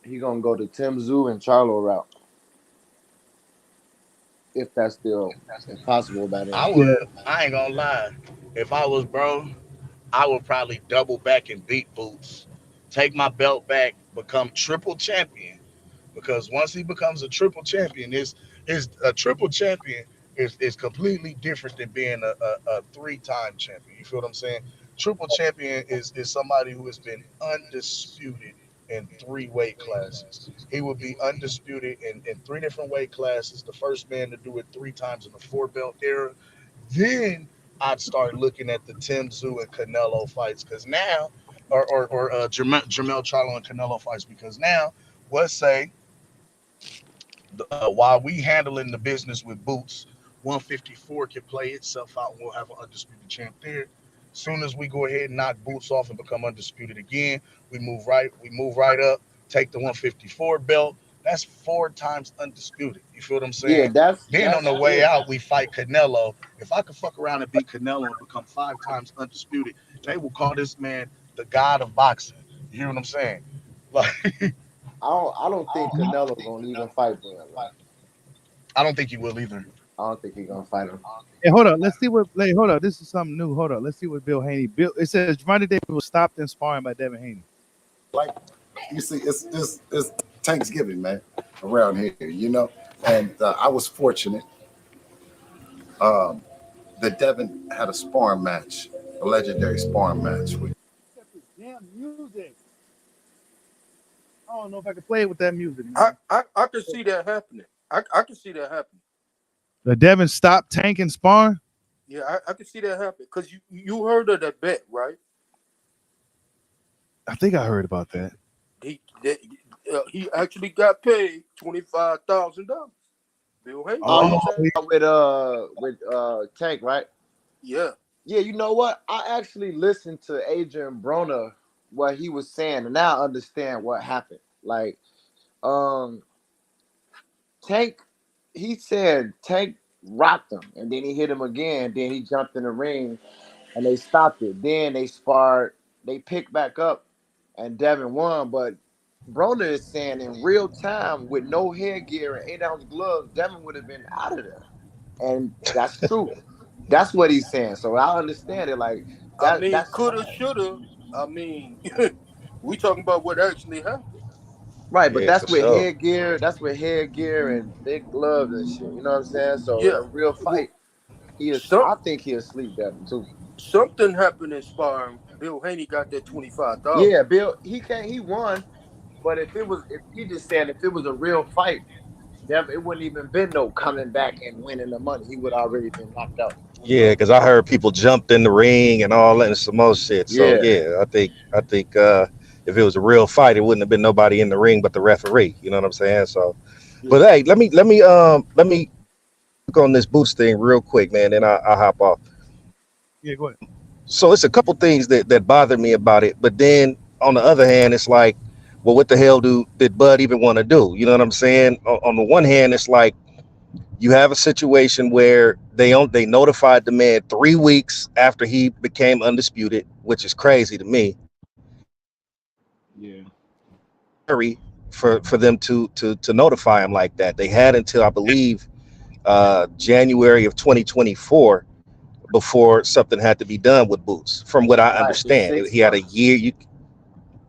he gonna go to Tim Zoo and Charlo route. If that's still possible by then. I Yeah, would. I ain't gonna lie. If I was bro, I would probably double back and beat Boots, take my belt back, become triple champion. Because once he becomes a triple champion, is a triple champion is completely different than being a three-time champion. You feel what I'm saying? Triple champion is somebody who has been undisputed in three weight classes. He would be undisputed in three different weight classes. The first man to do it three times in the four belt era. Then I'd start looking at the Tim Zoo and Canelo fights because now, or Jamel Charlo and Canelo fights because now, let's say while we handling the business with Boots, 154 can play itself out and we'll have an undisputed champ there. Soon as we go ahead and knock Boots off and become undisputed again, we move right up, take the 154 belt. That's four times undisputed. You feel what I'm Yeah, saying? that's Then on that's the way still. out, we fight Canelo. If I could fuck around and beat Canelo and become five times undisputed, they will call this man the god of boxing. You hear what I'm saying? Like, I don't think Canelo gonna even fight Bud. Like, I don't think he will either. I don't think he gonna fight him. hey, hold on. Let's see what. Hey, hold on. This is something new. Hold on. Let's see what Bill Haney. Bill. It says Javante Davis was stopped and sparring by Devin Haney. Like you see, it's Thanksgiving, man, around here, you know. And I was fortunate um, that Devin had a sparring match, a legendary sparring match with. Damn music. I don't know if I can play it with that music. I can see that happening. I can see that happening. The Devin stopped Tank and sparring. Yeah, I can see that happening because you heard of that bet, right? I think I heard about that. He actually got paid $25,000. Bill Haney. Oh, you Oh, talking with Tank, right? Yeah. Yeah, you know what? I actually listened to Adrian Broner what he was saying, and now I understand what happened. Like, um, Tank, he said Tank rocked him, and then he hit him again. Then he jumped in the ring, and they stopped it. Then they sparred. They picked back up, and Devin won. But Broner is saying in real time with no headgear and 8-ounce gloves, Devin would have been out of there, and that's true. That's what he's saying. So I understand it. Like I that. mean, That's coulda, shoulda. I mean, we talking about what actually happened. right, but Yeah, that's for with sure. headgear. That's with headgear and big gloves and shit. You know what I'm saying? So in Yeah. a real fight, he is. Some I think he'll sleep Devin too. something happened in sparring. Bill Haney got that 25,000. Yeah, Bill. He can't. He won. But if he just said if it was a real fight, Devin, it wouldn't even been no coming back and winning the money. He would already been knocked out. Yeah, because I heard people jumped in the ring and all that and some more shit. So Yeah. yeah, I think if it was a real fight, it wouldn't have been nobody in the ring but the referee. You know what I'm saying? So, but hey, let me look on this Boots thing real quick, man. Then I'll hop off. yeah, go ahead. So it's a couple things that bother me about it, but then on the other hand, it's like, well, what the hell did Bud even want to do? You know what I'm saying? On the one hand, it's like you have a situation where they notified the man 3 weeks after he became undisputed, which is crazy to me. Yeah. Hurry for them to notify him like that. They had until I believe January of 2024 before something had to be done with Boots. From what I Right. For understand, six he had a months, year.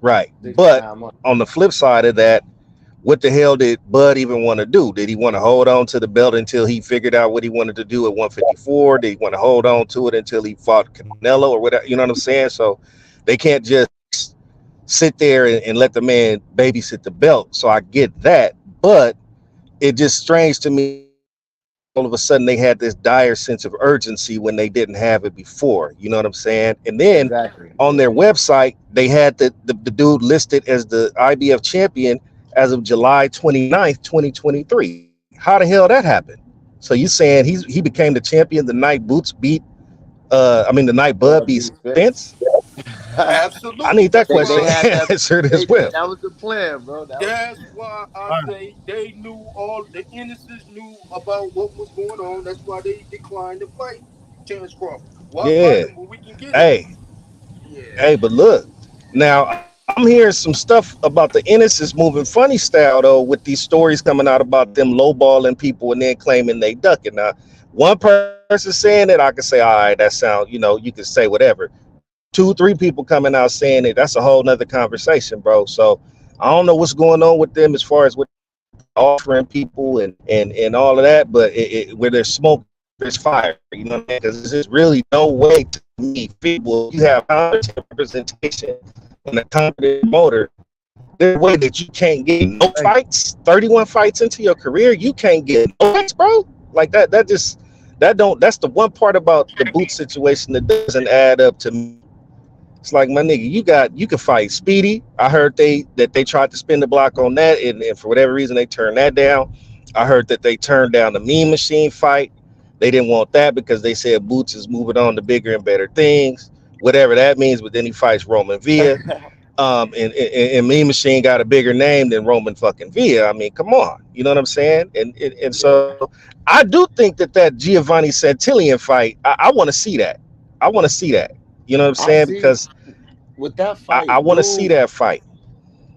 Right, 6 to but 9 months. on the flip side of that, what the hell did Bud even want to do? Did he want to hold on to the belt until he figured out what he wanted to do at 154? Did he want to hold on to it until he fought Canelo or whatever? You know what I'm saying? So they can't just sit there and let the man babysit the belt. So I get that, but it just strange to me. All of a sudden they had this dire sense of urgency when they didn't have it before. You know what I'm saying? And then Exactly. on their website, they had the dude listed as the IBF champion as of July 29th, 2023. How the hell that happened? So you saying he became the champion the night Boots beat the night Bud Bud beat beat Spence. Spence? I Absolutely. need that That's they question they why. had that. answered They as well. that was the plan, bro. That was That's why I All right. say they knew all the Ennis's knew about what was going on. That's why they declined to fight Terence Crawford. Why fight Yeah. him when we can get him? Hey, yeah. hey, but look. Now I'm hearing some stuff about the Ennis is moving funny style though, with these stories coming out about them lowballing people and then claiming they ducking. Now, one person saying it, I can say, all right, that sound, you can say whatever. Two, three people coming out saying it, that's a whole nother conversation, bro. So I don't know what's going on with them as far as what they offering people and all of that, but where there's smoke, there's fire. You know what I'm saying? Because there's just really no way to me feasible if you have competent representation and a competent promoter. There's a way that you can't get no fights, 31 fights into your career, you can't get no fights, bro. Like that don't that's the one part about the boot situation that doesn't add up to me. It's like, my nigga, you can fight Speedy. I heard they tried to spin the block on that, and for whatever reason they turned that down. I heard that they turned down the Mean Machine fight. They didn't want that because they said Boots is moving on to bigger and better things, whatever that means. But then he fights Roman Villa. And Mean Machine got a bigger name than Roman fucking Villa. I mean, come on, you know what I'm saying? And Yeah, so I do think that Giovanni Santillan fight, I want to see that. I want to see that. You know what I'm I saying? see Because with that I fight, want to see dude. that fight.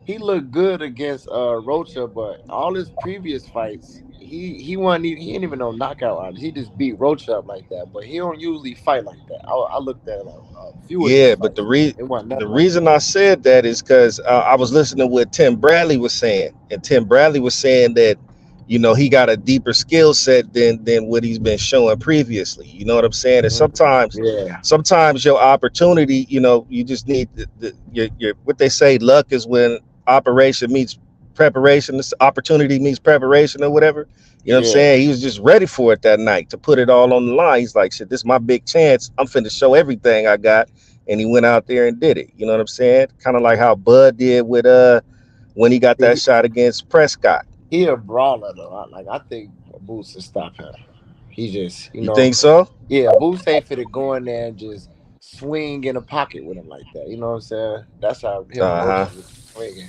He looked good against Rocha, but all his previous fights, he wasn't even, he ain't even no knockout artist. He just beat Rocha up like that, but he don't usually fight like that. I looked at a few of his Yeah, but fights. It wasn't the nothing like reason that. I said that is because I was listening to what Tim Bradley was saying, and Tim Bradley was saying that he got a deeper skill set than what he's been showing previously. You know what I'm saying? And Yeah, sometimes your opportunity, you just need your what they say, luck is when operation meets preparation, this opportunity meets preparation or whatever. You know what I'm yeah. saying? He was just ready for it that night to put it all on the line. He's like, shit, this is my big chance. I'm finna show everything I got. And he went out there and did it. You know what I'm saying? Kind of like how Bud did with when he got that He, shot against Prescott. he a brawler though. I think Boots will stop him. He just, You think so? yeah, Boots ain't fit to go in there and just swing in a pocket with him like that. You know what I'm saying? That's how him and Uh-huh. Rocha was swinging.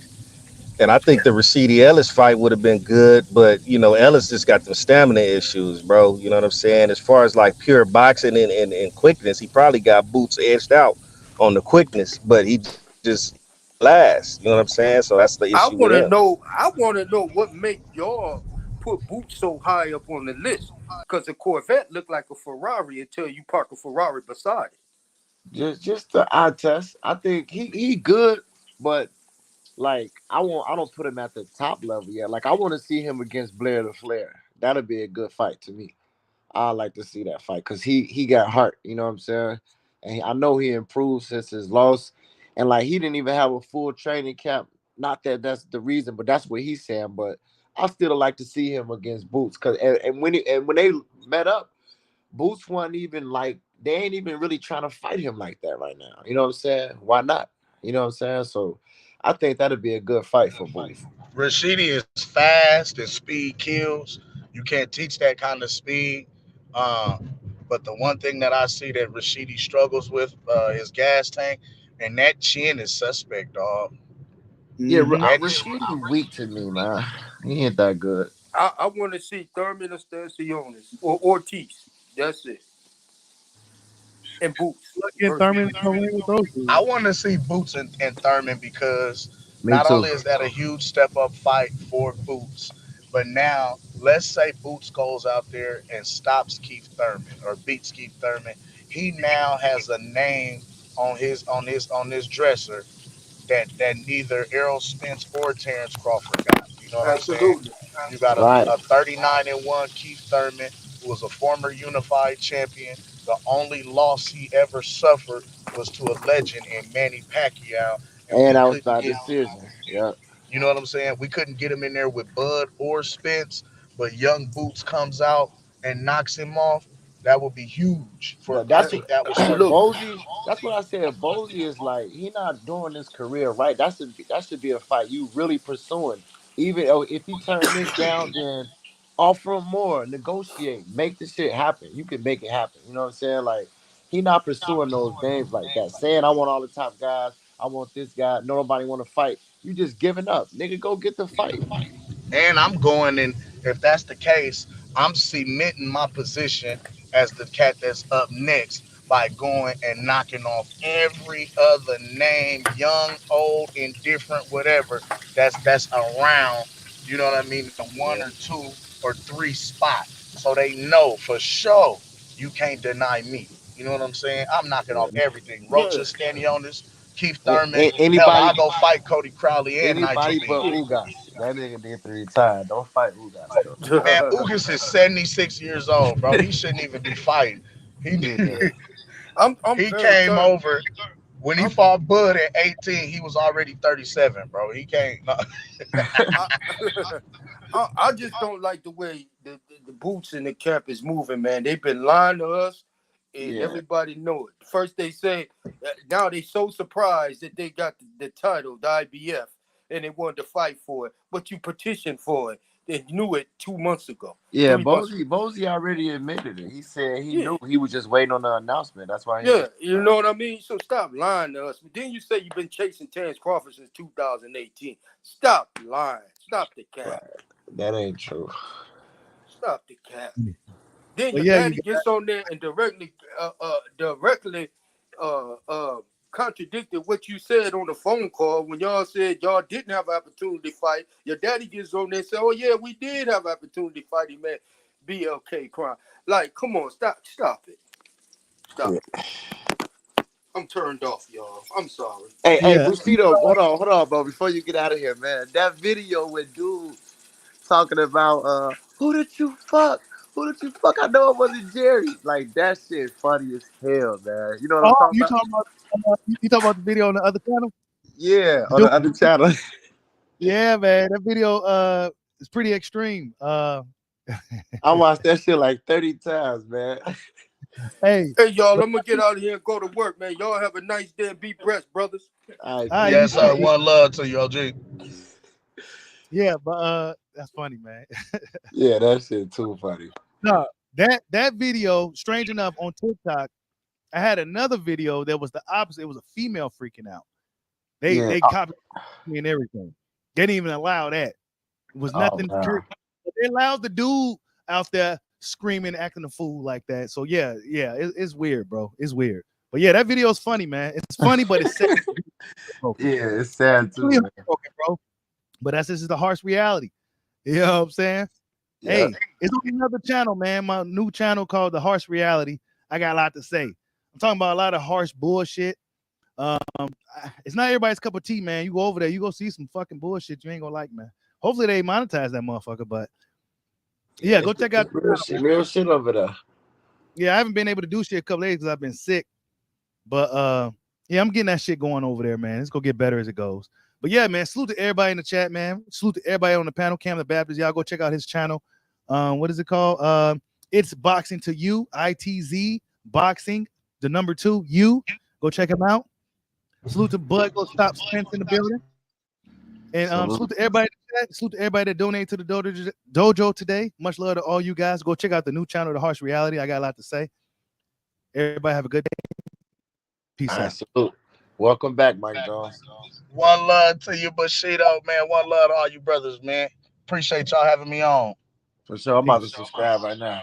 And I think the Rashidi Ellis fight would have been good, but Ellis just got the stamina issues, bro. You know what I'm saying? As far as like pure boxing and quickness, he probably got Boots edged out on the quickness, but he just last. You know what I'm saying? So that's the issue with I him. want to know. I want to know what make y'all put Boots so high up on the list. Because the Corvette looked like a Ferrari until you park a Ferrari beside it. Just the eye test. I think he good, but like I don't put him at the top level yet. Like I want to see him against Blair the Flair. That'll be a good fight to me. I like to see that fight because he got hurt. You know what I'm saying? And I know he improved since his loss, and like he didn't even have a full training camp. Not that that's the reason, but that's what he's saying. But I still like to see him against Boots because and when they met up, Boots wasn't even like they ain't even really trying to fight him like that right now. You know what I'm saying? Why not? You know what I'm saying? So I think that'd be a good fight for Boots. Rashidi is fast and speed kills. You can't teach that kind of speed. But the one thing that I see that Rashidi struggles with is gas tank, and that chin is suspect, dog. Yeah, Hmm. That Rashidi weak to me, man. He ain't that good. I want to see Thurman Estaciones or Ortiz. That's it. And Boots Look at versus Thurman in the ring with those I dudes. want to see Boots and Thurman because Me not too. only is that a huge step up fight for Boots, but now let's say Boots goes out there and stops Keith Thurman or beats Keith Thurman. He now has a name on his dresser that neither Errol Spence or Terence Crawford got. You know what I'm saying? absolutely. You got Right. a 39-1 Keith Thurman, who was a former unified champion. The only loss he ever suffered was to a legend in Manny Pacquiao, and And we that was couldn't by get. decision. Yep. You know what I'm saying? We couldn't get him in there with Bud or Spence, but Young Boots comes out and knocks him off. That would be huge for. I That's think that would but certainly. Look, Bozy. That's what I said. Bozy is like he not doing his career right. That should be a fight you really pursuing. Even if he turn this down, then offer him more, negotiate, make the shit happen. You can make it happen. You know what I'm saying? Like he not pursuing those names like that. Saying I want all the top guys. I want this guy. Nobody want to fight. You just giving up, nigga. Go get the fight. And I'm going in. If that's the case, I'm cementing my position as the cat that's up next by going and knocking off every other name, young, old, indifferent, whatever, that's around, you know what I mean, the one or two or three spot. So they know for sure you can't deny me. You know what I'm saying? I'm knocking off everything. Roach Yeah. is standing on this, Keith Thurman. Hell, Anybody, I'll go fight Cody Crowley and Nigel Anybody B. but Ugas. That nigga did 3 times. Don't fight Ugas though. Man, Ugas is 76 years old, bro. He shouldn't even be fighting. He Yeah. I'm he very came thorough. over when he I'm fought Bud at 18. He was already 37, bro. He can't. No. I, I just don't like the way the boots in the camp is moving, man. They've been lying to us, and Yeah. everybody know it. First they say, now they so surprised that they got the title, the IBF, and they wanted to fight for it. But you petitioned for it. They knew it 2 months ago. Yeah, 3 months ago. Bozy already admitted it. He said he Yeah. knew. He was just waiting on the announcement. That's why he Yeah, ain't. you know what I mean? So stop lying to us. But then you say you've been chasing Terence Crawford since 2018. Stop lying. Stop the cap. Right. That ain't true. Stop the cap. Then But your yeah, you daddy gets on there and directly contradicted what you said on the phone call when y'all said y'all didn't have an opportunity to fight. Your daddy gets on there and said, "Oh yeah, we did have an opportunity to fight him, man. BLK crime." Like, come on, stop it. Stop it. I'm turned off, y'all. I'm sorry. Hey, yeah. Bushido, hold on, bro. Before you get out of here, man. That video with dude talking about who did you fuck? Who did you fuck? I know it wasn't Jerry. Like that shit funny as hell, man. You know what I'm Oh, talking you about? talking about you talking about the video on the other channel? Yeah, on Dude, the other channel. yeah, man, that video is pretty extreme. I watched that shit like 30 times, man. Hey, Hey, y'all, I'm gonna get out of here and go to work, man. Y'all have a nice day and be blessed, brothers. All right, you Yes, sir. too. One love to you, OG. Yeah, but that's funny, man. yeah, that shit too funny. No, that video, strange enough, on TikTok, I had another video that was the opposite. It was a female freaking out. Yeah. They copied me and everything. They didn't even allow that. It was Oh, nothing. wow. They allowed the dude out there screaming, acting a fool like that. So yeah, it's weird, bro. It's weird. But yeah, that video is funny, man. It's funny, but it's sad. Yeah, it's sad It's too, really man. heartbroken, bro. But this is the harsh reality. You know what I'm saying? Yeah. Hey, it's on another channel, man. My new channel called The Harsh Reality. I got a lot to say. I'm talking about a lot of harsh bullshit. It's not everybody's cup of tea, man. You go over there, you go see some fucking bullshit you ain't gonna like, man. Hopefully they monetize that motherfucker, but yeah, go check out. Real shit over there. Yeah, I haven't been able to do shit a couple days because I've been sick, but yeah, I'm getting that shit going over there, man. It's gonna get better as it goes. But yeah, man, salute to everybody in the chat, man. Salute to everybody on the panel. Cam the Baptist, y'all go check out his channel. What is it called? It's Boxing to You, ITZ Boxing, the number 2 U. Go check him out. Salute to Bud, go stop Spence in the building. And salute to everybody in the chat. Salute to everybody that donated to the dojo today. Much love to all you guys. Go check out the new channel, The Harsh Reality. I got a lot to say. Everybody have a good day. Peace out. Salute. Welcome back, Mike Jones. One love to you, Bushido, man. One love to all you brothers, man. Appreciate y'all having me on. For sure. I'm about to subscribe right now.